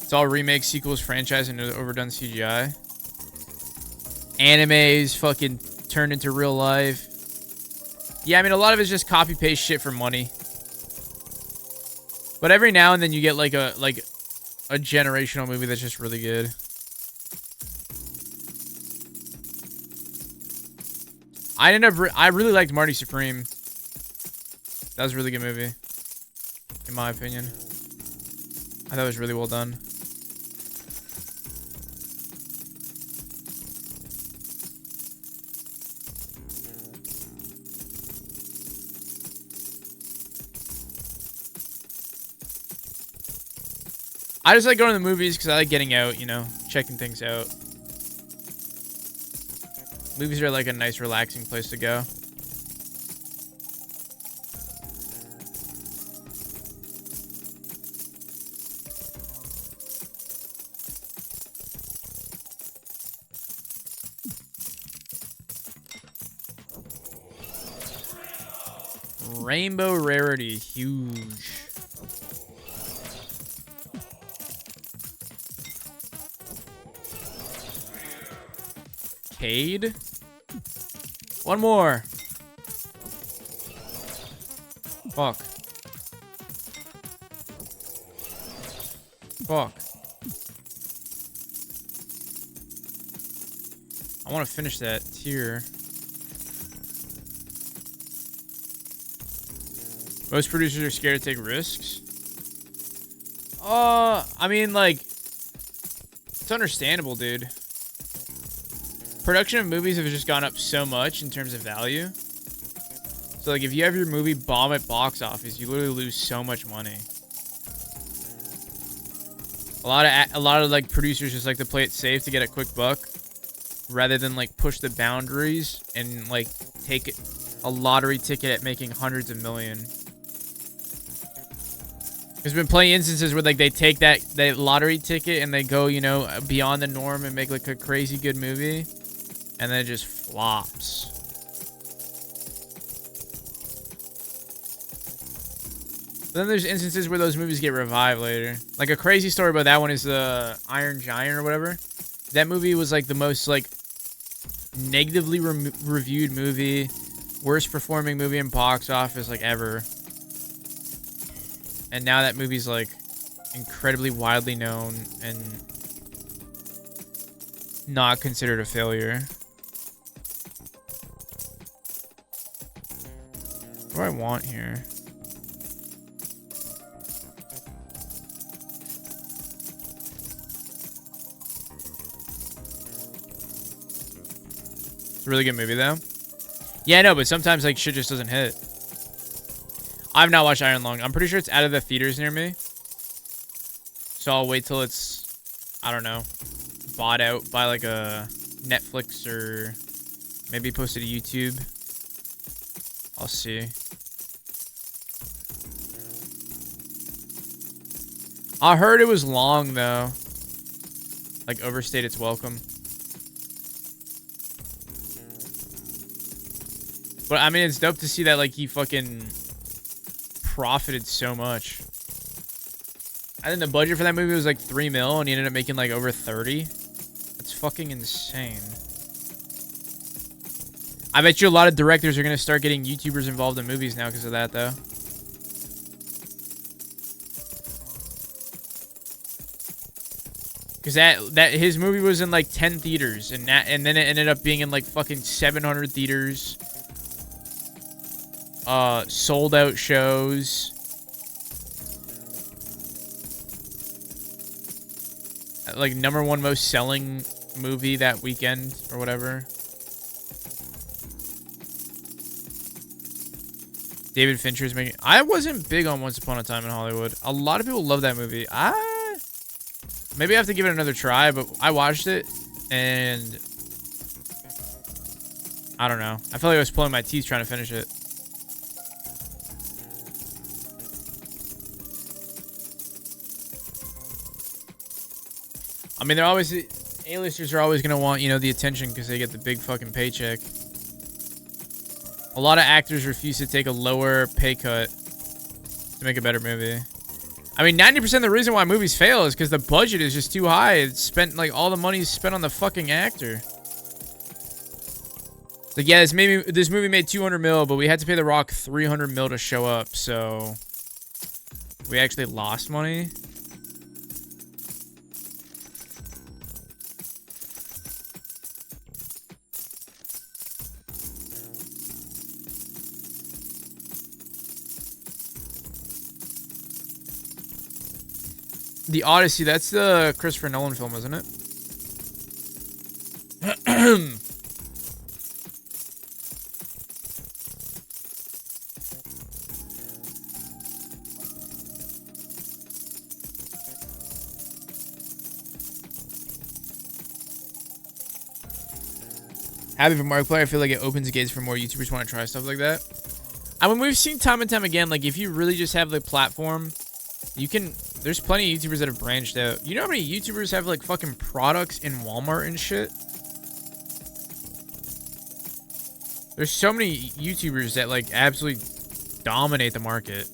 It's all remakes, sequels, franchise, and overdone CGI. Animes fucking turned into real life. Yeah, I mean, a lot of it's just copy-paste shit for money. But every now and then you get like a generational movie that's just really good. I really liked Marty Supreme. That was a really good movie, in my opinion. I thought it was really well done. I just like going to the movies because I like getting out, you know, checking things out. Movies are like a nice, relaxing place to go. Rainbow rarity, huge. Cade? One more. Fuck. Fuck. I want to finish that tier. Most producers are scared to take risks. I mean, like, it's understandable, dude. Production of movies have just gone up so much in terms of value. So, like, if you have your movie bomb at box office, you literally lose so much money. A lot of like producers just like to play it safe to get a quick buck, rather than like push the boundaries and like take a lottery ticket at making hundreds of millions. There's been plenty of instances where like they take that lottery ticket and they go, you know, beyond the norm and make like a crazy good movie, and then it just flops. Then there's instances where those movies get revived later. Like a crazy story about that one is the Iron Giant or whatever. That movie was like the most like negatively reviewed movie, worst performing movie in box office like ever. And now that movie's like incredibly widely known and not considered a failure. What do I want here? It's a really good movie though. Yeah, I know, but sometimes like shit just doesn't hit. I've not watched Iron Lung. I'm pretty sure it's out of the theaters near me. So I'll wait till it's, I don't know, bought out by like a Netflix or maybe posted to YouTube. I'll see. I heard it was long though. Like overstayed its welcome. But I mean, it's dope to see that like he fucking profited so much. I think the budget for that movie was like 3 mil and he ended up making like over 30. That's fucking insane. I bet you a lot of directors are going to start getting YouTubers involved in movies now because of that though. Because that his movie was in like 10 theaters and then it ended up being in like fucking 700 theaters. Sold out shows. like #1 most selling movie that weekend or whatever. David Fincher's making. I wasn't big on Once Upon a Time in Hollywood. A lot of people love that movie. Maybe I have to give it another try, but I watched it and I don't know. I felt like I was pulling my teeth trying to finish it. I mean, they're always A-listers are always gonna want, you know, the attention because they get the big fucking paycheck. A lot of actors refuse to take a lower pay cut to make a better movie. I mean, 90% of the reason why movies fail is because the budget is just too high. It's spent, like, all the money's spent on the fucking actor. Like, yeah, this movie made 200 mil, but we had to pay The Rock 300 mil to show up, so we actually lost money. The Odyssey, that's the Christopher Nolan film, isn't it? Happy for Markiplier. I feel like it opens the gates for more YouTubers who want to try stuff like that. I mean, we've seen time and time again, like, if you really just have the platform, you can... There's plenty of YouTubers that have branched out. You know how many YouTubers have, like, fucking products in Walmart and shit? There's so many YouTubers that, like, absolutely dominate the market.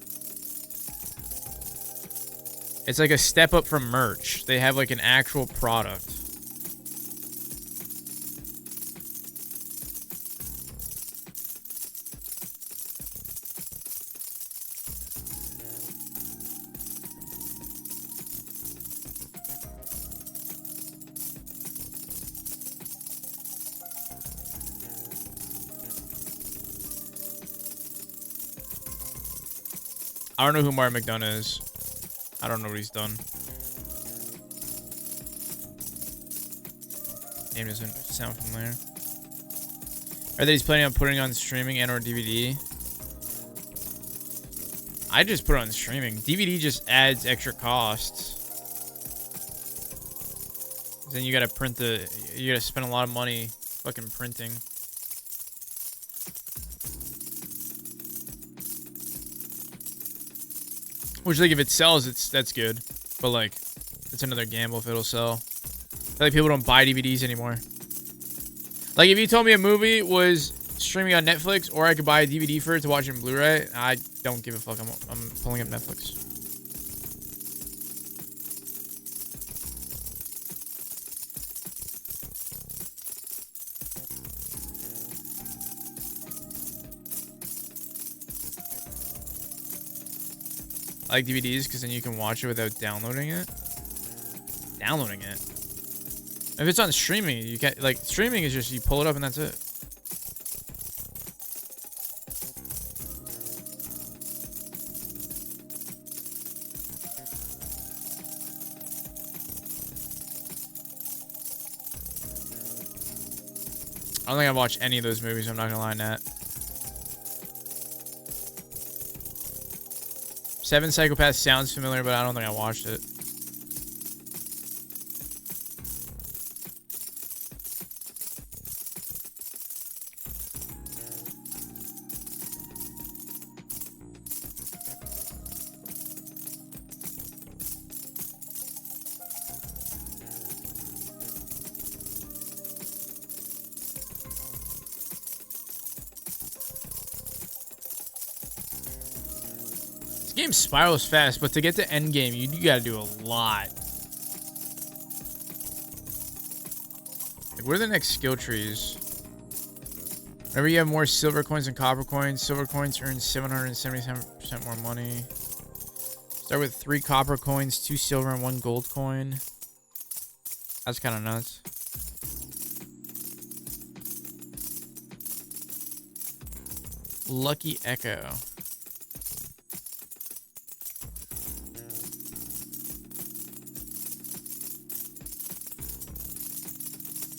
It's like a step up from merch. They have, like, an actual product. I don't know who Martin McDonough is. I don't know what he's done. Name doesn't sound familiar. Or that he's planning on putting on streaming and or DVD. I just put it on streaming. DVD just adds extra costs. Then you gotta print you gotta spend a lot of money fucking printing. Which, like, if it sells, that's good. But, like, it's another gamble if it'll sell. I feel like people don't buy DVDs anymore. Like, if you told me a movie was streaming on Netflix or I could buy a DVD for it to watch it in Blu-ray, I don't give a fuck. I'm pulling up Netflix. I like DVDs because then you can watch it without downloading it. Downloading it. If it's on streaming, you can't, like, streaming is just you pull it up and that's it. I don't think I've watched any of those movies, I'm not gonna lie, Nat. 7 Psychopaths sounds familiar, but I don't think I watched it. Game spirals fast, but to get to end game, you gotta do a lot. Like, what are the next skill trees? Whenever you have more silver coins and copper coins, silver coins earn 777% more money. Start with 3 copper coins, 2 silver, and 1 gold coin. That's kind of nuts. Lucky Echo.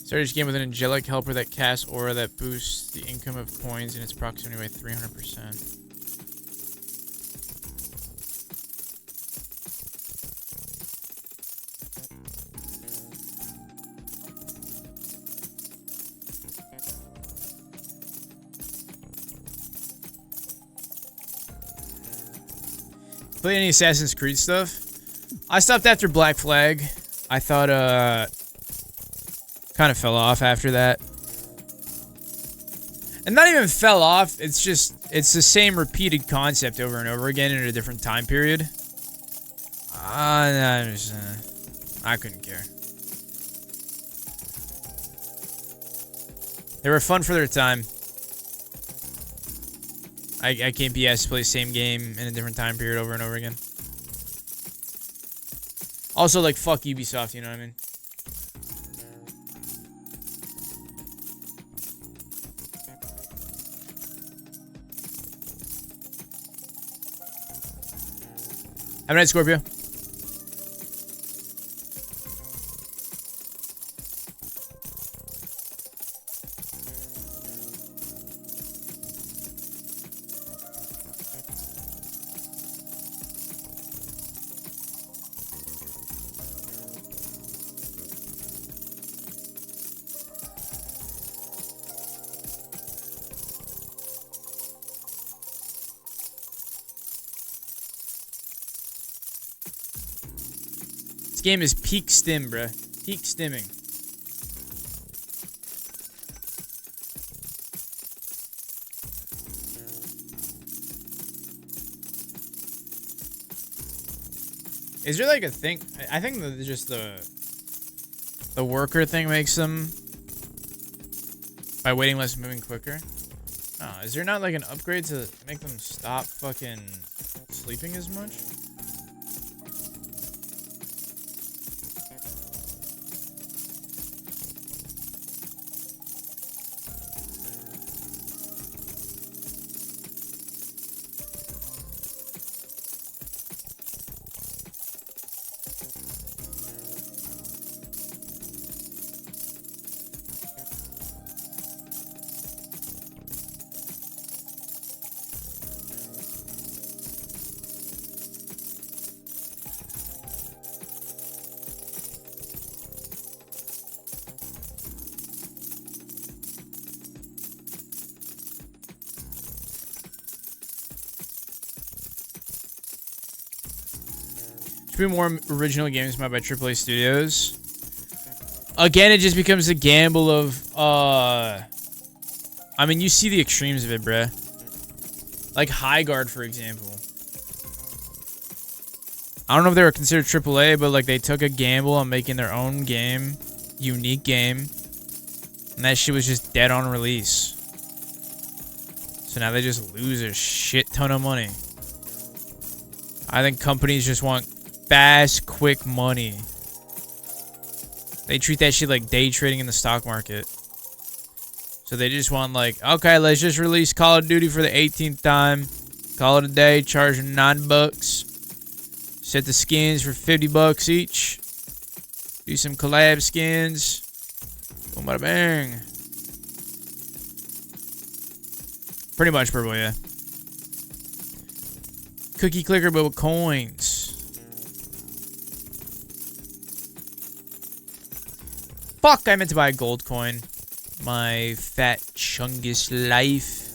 Start each game with an angelic helper that casts aura that boosts the income of coins in its proximity by 300%. Play any Assassin's Creed stuff? I stopped after Black Flag. I thought, kind of fell off after that. And not even fell off, it's just, it's the same repeated concept over and over again in a different time period. I couldn't care. They were fun for their time. I can't be asked to play the same game in a different time period over and over again. Also, like, fuck Ubisoft, you know what I mean? Have a night, Scorpio. This game is peak stim, bruh. Peak stimming. Is there like a thing? I think that just the worker thing makes them by waiting less, moving quicker. Oh, is there not like an upgrade to make them stop fucking sleeping as much? Be more original games made by AAA studios. Again, it just becomes a gamble of, I mean, you see the extremes of it, bruh. Like High Guard, for example. I don't know if they were considered AAA, but like they took a gamble on making their own game, unique game, and that shit was just dead on release. So now they just lose a shit ton of money. I think companies just want fast, quick money. They treat that shit like day trading in the stock market. So they just want like, okay, let's just release Call of Duty for the 18th time. Call it a day, charge them $9. Set the skins for $50 each. Do some collab skins. Boom, bada bang. Pretty much, purple, yeah. Cookie clicker, but with coins. Fuck, I meant to buy a gold coin. My fat chungus life.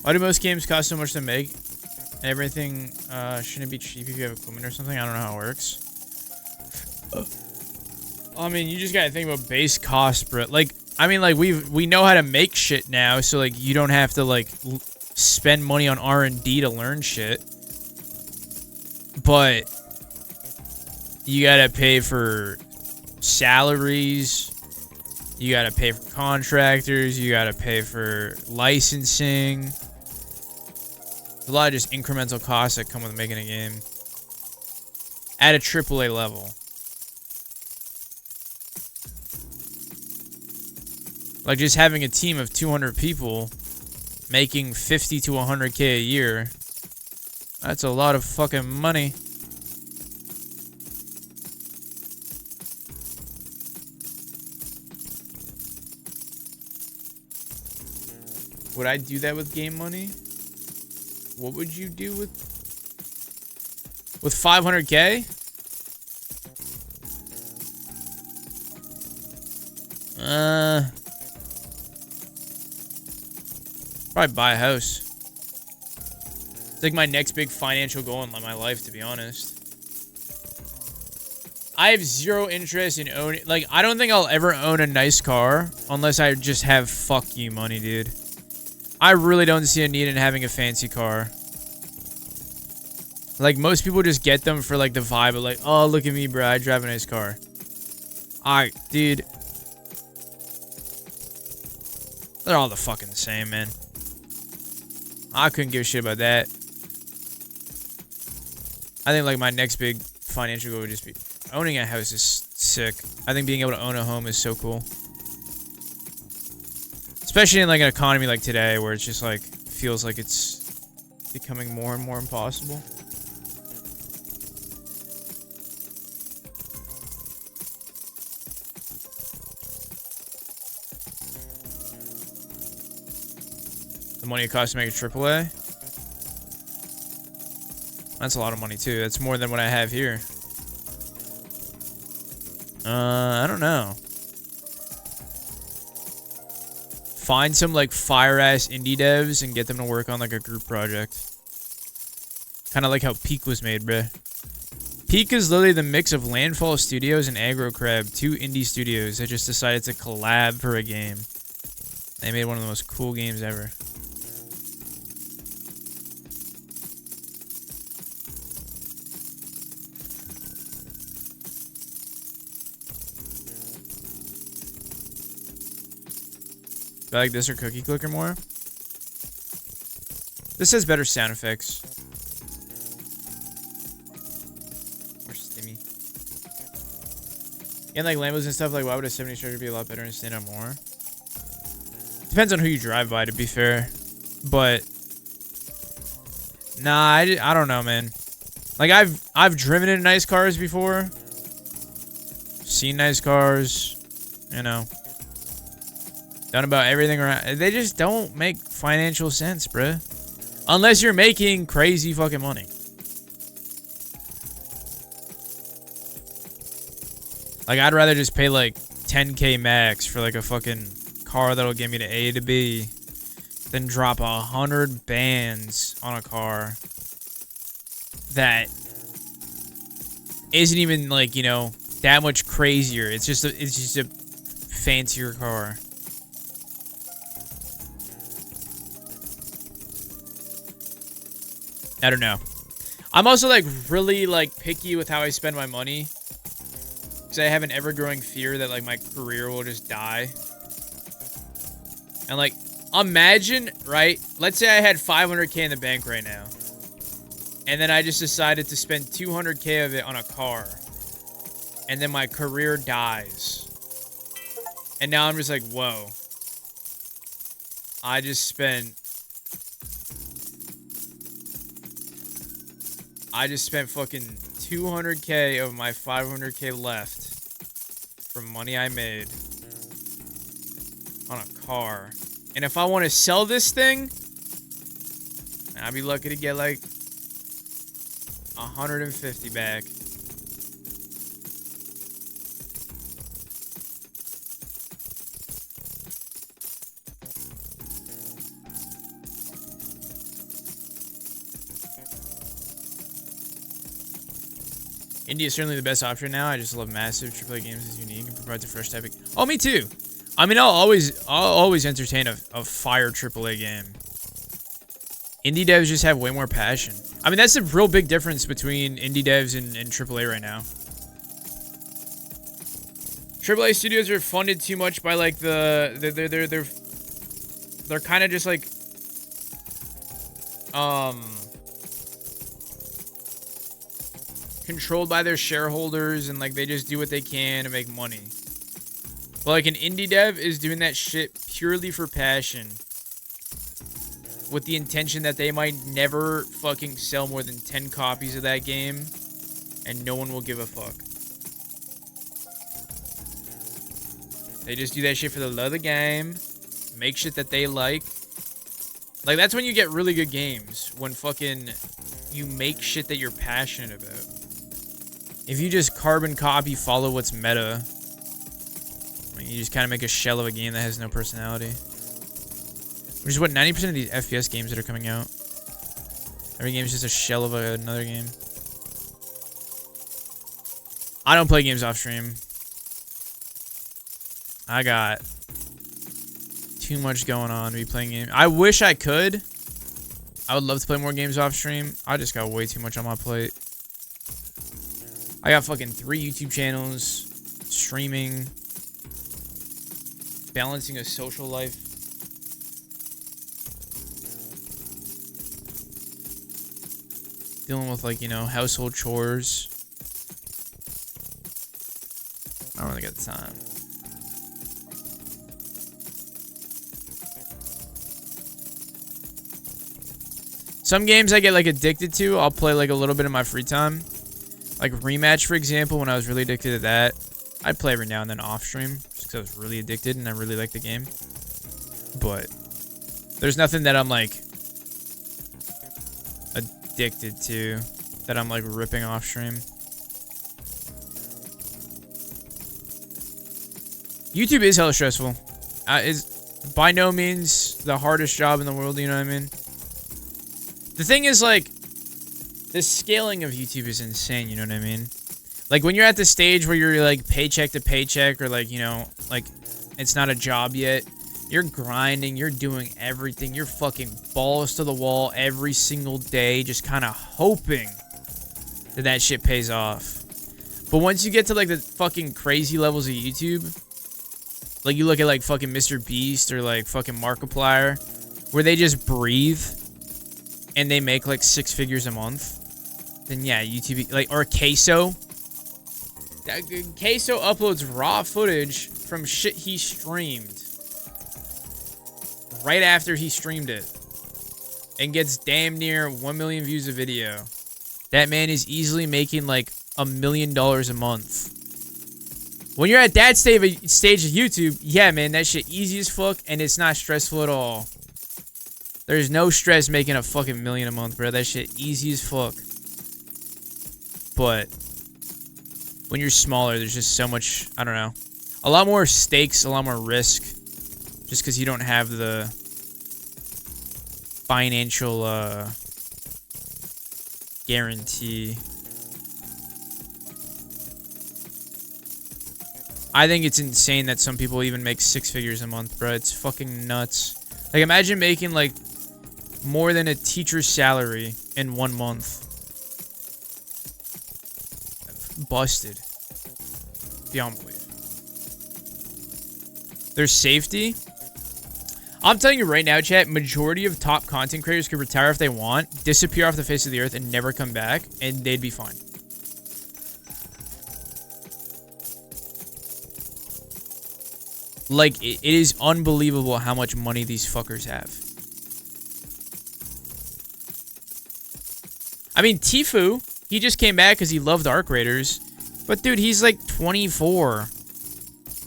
Why do most games cost so much to make? And everything shouldn't be cheap if you have equipment or something? I don't know how it works. I mean, you just gotta think about base cost, bro. Like, I mean, like, we know how to make shit now, so, like, you don't have to, like, spend money on R&D to learn shit. But you gotta pay for salaries. You gotta pay for contractors. You gotta pay for licensing. There's a lot of just incremental costs that come with making a game at a AAA level. Like, just having a team of 200 people making 50 to 100K a year, that's a lot of fucking money. Would I do that with game money? What would you do with 500K? Probably buy a house. It's like my next big financial goal in my life, to be honest. I have zero interest in owning... Like, I don't think I'll ever own a nice car unless I just have fuck you money, dude. I really don't see a need in having a fancy car. Like, most people just get them for, like, the vibe of, like, oh, look at me, bro. I drive a nice car. Alright, dude. They're all the fucking same, man. I couldn't give a shit about that. I think, like, my next big financial goal would just be... Owning a house is sick. I think being able to own a home is so cool. Especially in, like, an economy like today, where it's just, like, feels like it's becoming more and more impossible. The money it costs to make a AAA? That's a lot of money, too. That's more than what I have here. I don't know. Find some, like, fire-ass indie devs and get them to work on, like, a group project. Kind of like how Peak was made, bruh. Peak is literally the mix of Landfall Studios and Aggro Crab, two indie studios that just decided to collab for a game. They made one of the most cool games ever. Do I like this or Cookie Clicker more? This has better sound effects. More stimmy. And like Lambos and stuff, like why would a 70 Charger be a lot better and stand out more? Depends on who you drive by, to be fair. But nah, I don't know, man. Like I've driven in nice cars before. Seen nice cars, you know. Done about everything around. They just don't make financial sense, bruh. Unless you're making crazy fucking money. Like, I'd rather just pay, like, 10K max for, like, a fucking car that'll get me to A to B than drop 100 bands on a car that isn't even, like, you know, that much crazier. It's just a fancier car. I don't know. I'm also, like, really, like, picky with how I spend my money. Because I have an ever-growing fear that, like, my career will just die. And, like, imagine, right? Let's say I had 500K in the bank right now. And then I just decided to spend 200K of it on a car. And then my career dies. And now I'm just like, whoa. I just spent fucking 200K of my 500K left from money I made on a car. And if I want to sell this thing, I'd be lucky to get like 150 back. Indie is certainly the best option now. I just love massive AAA games as unique and provides a fresh type of... Oh, me too. I mean, I'll always entertain a fire AAA game. Indie devs just have way more passion. I mean, that's a real big difference between indie devs and AAA right now. AAA studios are funded too much by like they're kind of just like controlled by their shareholders, and like they just do what they can to make money. But like an indie dev is doing that shit purely for passion, with the intention that they might never fucking sell more than 10 copies of that game, and no one will give a fuck. They just do that shit for the love of the game, make shit that they like. Like, that's when you get really good games, when fucking you make shit that you're passionate about. If you just carbon copy, follow what's meta, I mean, you just kind of make a shell of a game that has no personality. Which is what 90% of these FPS games that are coming out. Every game is just a shell of another game. I don't play games off stream. I got too much going on to be playing games. I wish I could. I would love to play more games off stream. I just got way too much on my plate. I got fucking 3 YouTube channels, streaming, balancing a social life. Dealing with, like, you know, household chores. I don't really got the time. Some games I get, like, addicted to, I'll play, like, a little bit in my free time. Like, Rematch, for example, when I was really addicted to that. I'd play every now and then off stream, just because I was really addicted and I really liked the game. But there's nothing that I'm, like, addicted to that I'm, like, ripping off stream. YouTube is hella stressful. Is by no means the hardest job in the world, you know what I mean? The thing is, like, the scaling of YouTube is insane, you know what I mean? Like, when you're at the stage where you're, like, paycheck to paycheck, or, like, you know, like, it's not a job yet, you're grinding, you're doing everything, you're fucking balls to the wall every single day, just kind of hoping that that shit pays off. But once you get to, like, the fucking crazy levels of YouTube, like, you look at, like, fucking Mr. Beast or, like, fucking Markiplier, where they just breathe and they make, like, 6 figures a month, then yeah, YouTube, like, or Queso. Queso uploads raw footage from shit he streamed right after he streamed it and gets damn near 1 million views a video. That man is easily making, like, $1 million a month. When you're at that stage of YouTube, yeah, man, that shit easy as fuck, and it's not stressful at all. There's no stress making a fucking $1 million a month, bro. That shit easy as fuck. But when you're smaller, there's just so much, I don't know, a lot more stakes, a lot more risk, just because you don't have the financial guarantee. I think it's insane that some people even make 6 figures a month, bro. It's fucking nuts. Like, imagine making, like, more than a teacher's salary in 1 month. Busted. Beyond belief. There's safety. I'm telling you right now, chat, majority of top content creators could retire if they want, disappear off the face of the earth, and never come back, and they'd be fine. Like, it is unbelievable how much money these fuckers have. I mean, Tfue, he just came back because he loved Arc Raiders. But, dude, he's like 24.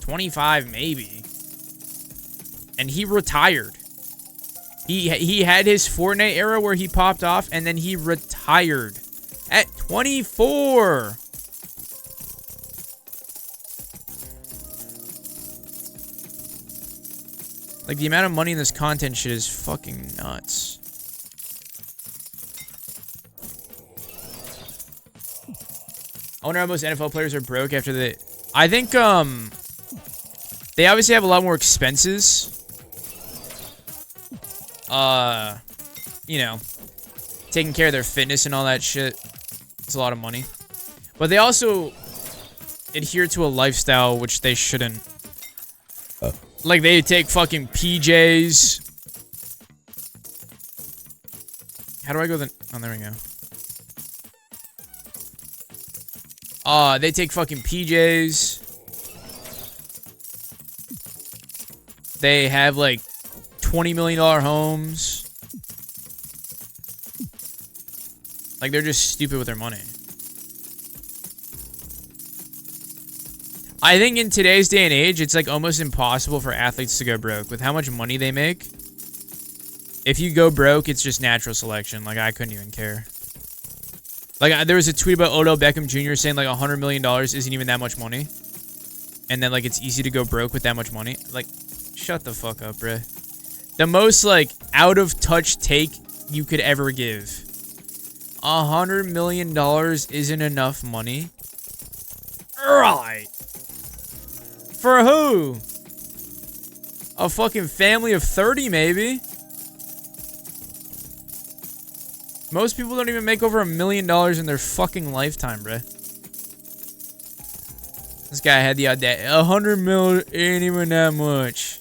25, maybe. And he retired. He had his Fortnite era where he popped off, and then he retired. At 24! Like, the amount of money in this content shit is fucking nuts. I wonder how most NFL players are broke after the... I think, they obviously have a lot more expenses. You know, taking care of their fitness and all that shit. It's a lot of money. But they also adhere to a lifestyle which they shouldn't. Like, they take fucking PJs. How do I go then? Oh, there we go. They take fucking PJs. They have, like, $20 million homes. Like, they're just stupid with their money. I think in today's day and age, it's, like, almost impossible for athletes to go broke. With how much money they make, if you go broke, it's just natural selection. Like, I couldn't even care. Like, there was a tweet about Odell Beckham Jr. saying, like, $100 million isn't even that much money. And then, like, it's easy to go broke with that much money. Like, shut the fuck up, bruh. The most, like, out-of-touch take you could ever give. $100 million isn't enough money? Right. For who? A fucking family of 30, maybe? Most people don't even make over $1 million in their fucking lifetime, bruh. This guy had the audacity. 100 mil ain't even that much.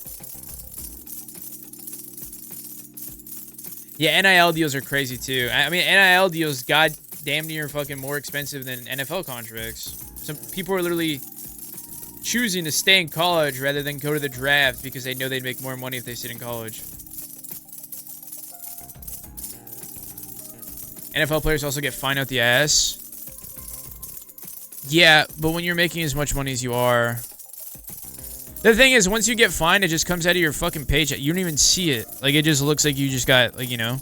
Yeah, NIL deals are crazy too. I mean, NIL deals got damn near fucking more expensive than NFL contracts. Some people are literally choosing to stay in college rather than go to the draft because they know they'd make more money if they stayed in college. NFL players also get fined out the ass. Yeah, but when you're making as much money as you are... The thing is, once you get fined, it just comes out of your fucking paycheck. You don't even see it. Like, it just looks like you just got, like, you know...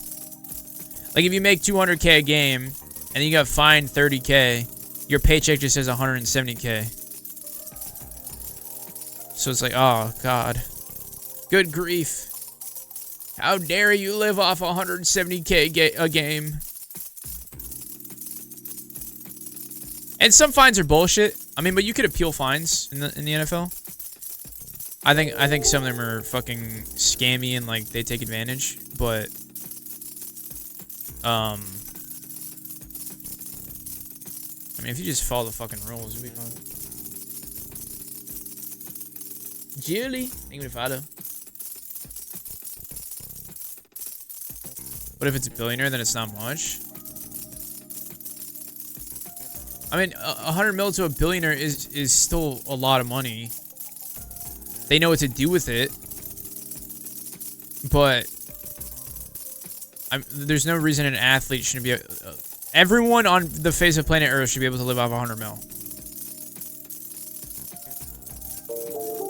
Like, if you make $200K a game, and then you got fined $30K, your paycheck just says $170K. So it's like, oh, God. Good grief. How dare you live off $170K a game? And some fines are bullshit. I mean, but you could appeal fines in the NFL. I think some of them are fucking scammy and like they take advantage, but I mean, if you just follow the fucking rules, you'll be fine. Julie, thank you for follow. What if it's a billionaire? Then it's not much. I mean, 100 mil to a billionaire is still a lot of money. They know what to do with it, but there's no reason an athlete shouldn't be. Everyone on the face of planet Earth should be able to live off 100 mil.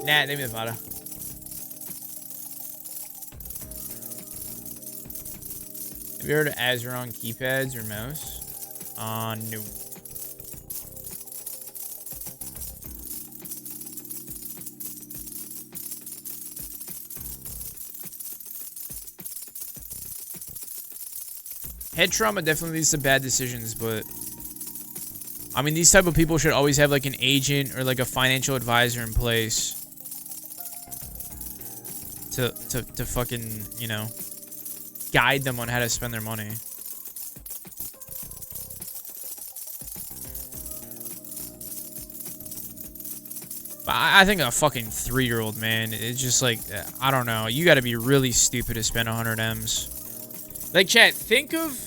Nah, leave me the photo. Have you heard of Azeron keypads or mouse? No. Head trauma definitely leads to bad decisions, but I mean, these type of people should always have like an agent or like a financial advisor in place to fucking, you know, guide them on how to spend their money. But I think a fucking 3-year-old, man, it's just like, I don't know. You got to be really stupid to spend 100 M's. Like, chat, think of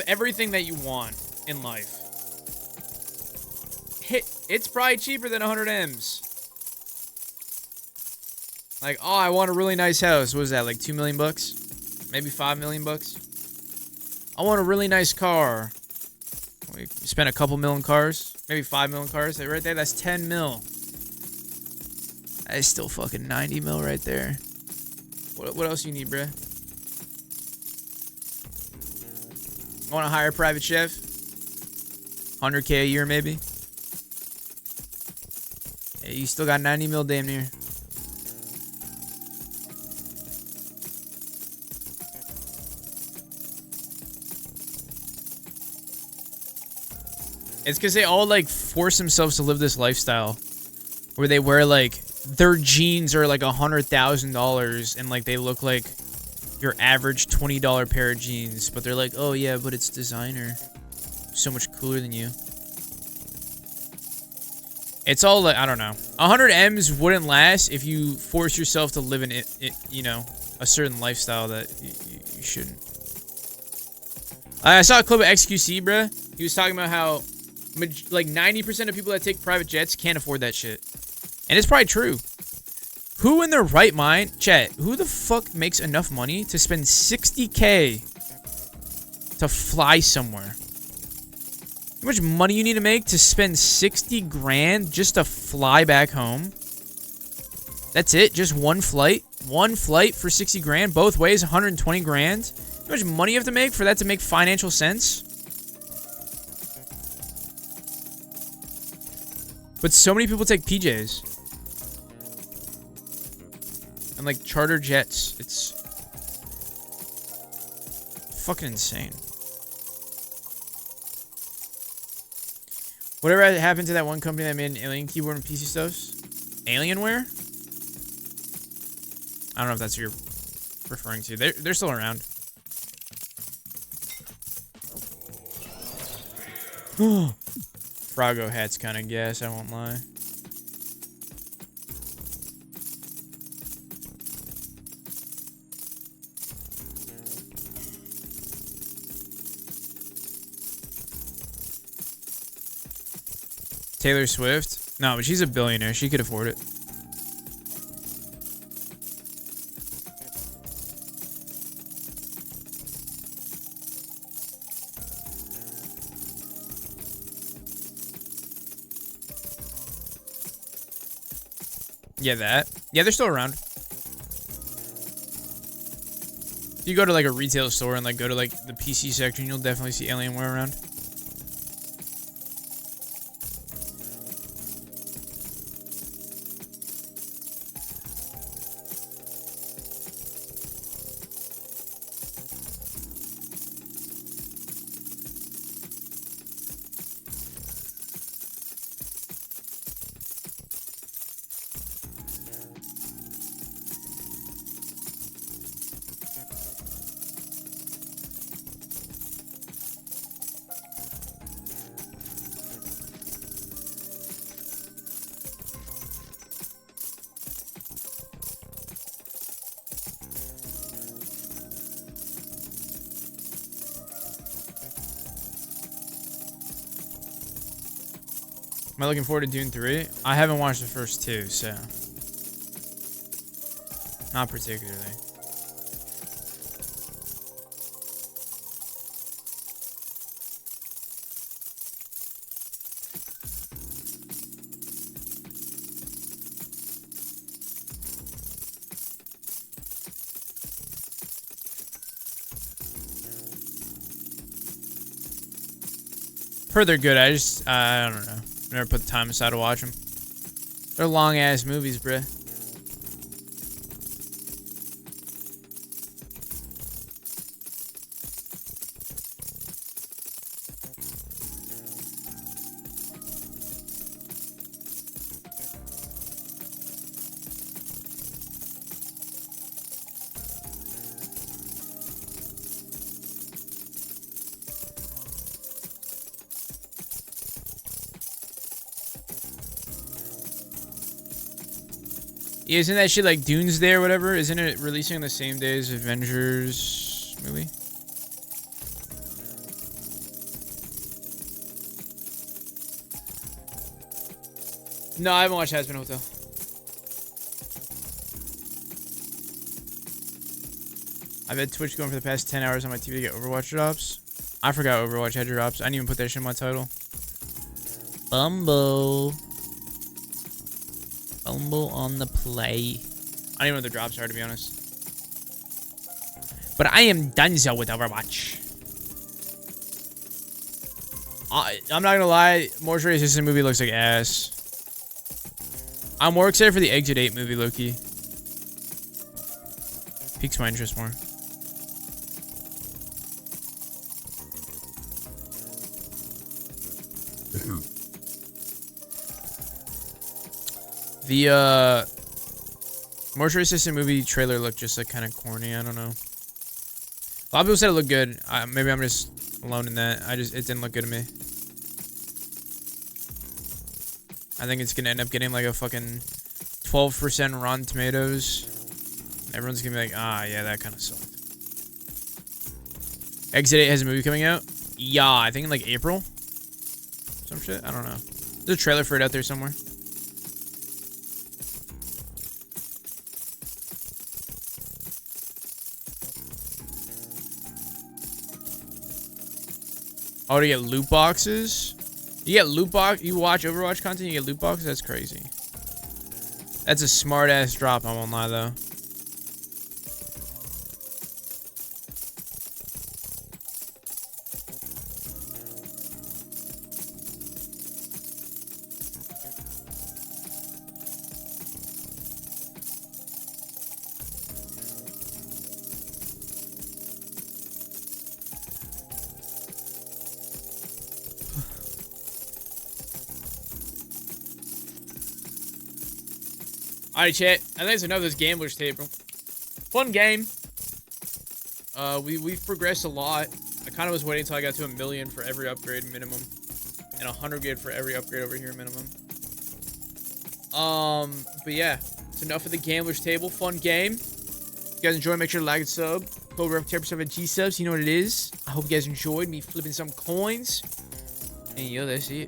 everything that you want in life. It's probably cheaper than 100 M's. Like, oh, I want a really nice house. What is that, like 2 million bucks? Maybe 5 million bucks? I want a really nice car. We spent a couple million cars. Maybe 5 million cars. Right there, that's 10 mil. That is still fucking 90 mil right there. What else you need, bruh? I want to hire a private chef. 100K a year, maybe. Yeah, you still got 90 mil damn near. It's because they all like force themselves to live this lifestyle where they wear like their jeans are like $100,000 and like they look like your average $20 pair of jeans, but they're like, oh yeah, but it's designer, so much cooler than you. It's all like, I don't know. 100 M's wouldn't last if you force yourself to live in it, you know, a certain lifestyle that you shouldn't. I saw a clip of XQC, bruh. He was talking about how like 90% of people that take private jets can't afford that shit. And it's probably true. Who in their right mind, chat, who the fuck makes enough money to spend 60K to fly somewhere? How much money you need to make to spend 60 grand just to fly back home? That's it? Just one flight? One flight for 60 grand? Both ways, 120 grand? How much money you have to make for that to make financial sense? But so many people take PJs. And like charter jets. It's fucking insane. Whatever happened to that one company that made an alien keyboard and PC stuffs? Alienware? I don't know if that's what you're referring to. They're still around. Froggo hat's kind of gas, I won't lie. Taylor Swift? No, but she's a billionaire. She could afford it. Yeah, that. Yeah, they're still around. If you go to like a retail store and like go to like the PC section, you'll definitely see Alienware around. Am I looking forward to Dune 3? I haven't watched the first two, so... Not particularly. Heard they're good, I don't know. Never put the time aside to watch them. They're long-ass movies, bruh. Yeah, isn't that shit like Doomsday or whatever? Isn't it releasing on the same day as Avengers movie? No, I haven't watched Hazbin Hotel. I've had Twitch going for the past 10 hours on my TV to get Overwatch drops. I forgot Overwatch had drops. I didn't even put that shit in my title. Bumbo. Bumble on the play. I don't even know what the drops are, to be honest. But I am donezo with Overwatch. I'm not gonna lie, Mortuary Assistant movie looks like ass. I'm more excited for the Exit 8 movie, low-key. Piques my interest more. The motion assistant movie trailer looked just like kind of corny. I don't know. A lot of people said it looked good. Maybe I'm just alone in that. It didn't look good to me. I think it's gonna end up getting like a fucking 12% Rotten Tomatoes. Everyone's gonna be like, ah, yeah, that kind of sucked. Exit 8 has a movie coming out. Yeah, I think in like April. Some shit. I don't know. There's a trailer for it out there somewhere. Oh, to get loot boxes? You get loot box. You watch Overwatch content, you get loot boxes? That's crazy. That's a smart ass drop, I won't lie though. Alright, chat. I think it's another Gambler's Table. Fun game. We've progressed a lot. I kind of was waiting until I got to 1 million for every upgrade minimum. And 100 good for every upgrade over here minimum. But yeah. It's enough of the Gambler's Table. Fun game. If you guys enjoy, make sure to like and sub. Code ref 10% of G subs. You know what it is. I hope you guys enjoyed me flipping some coins. And yo, that's it.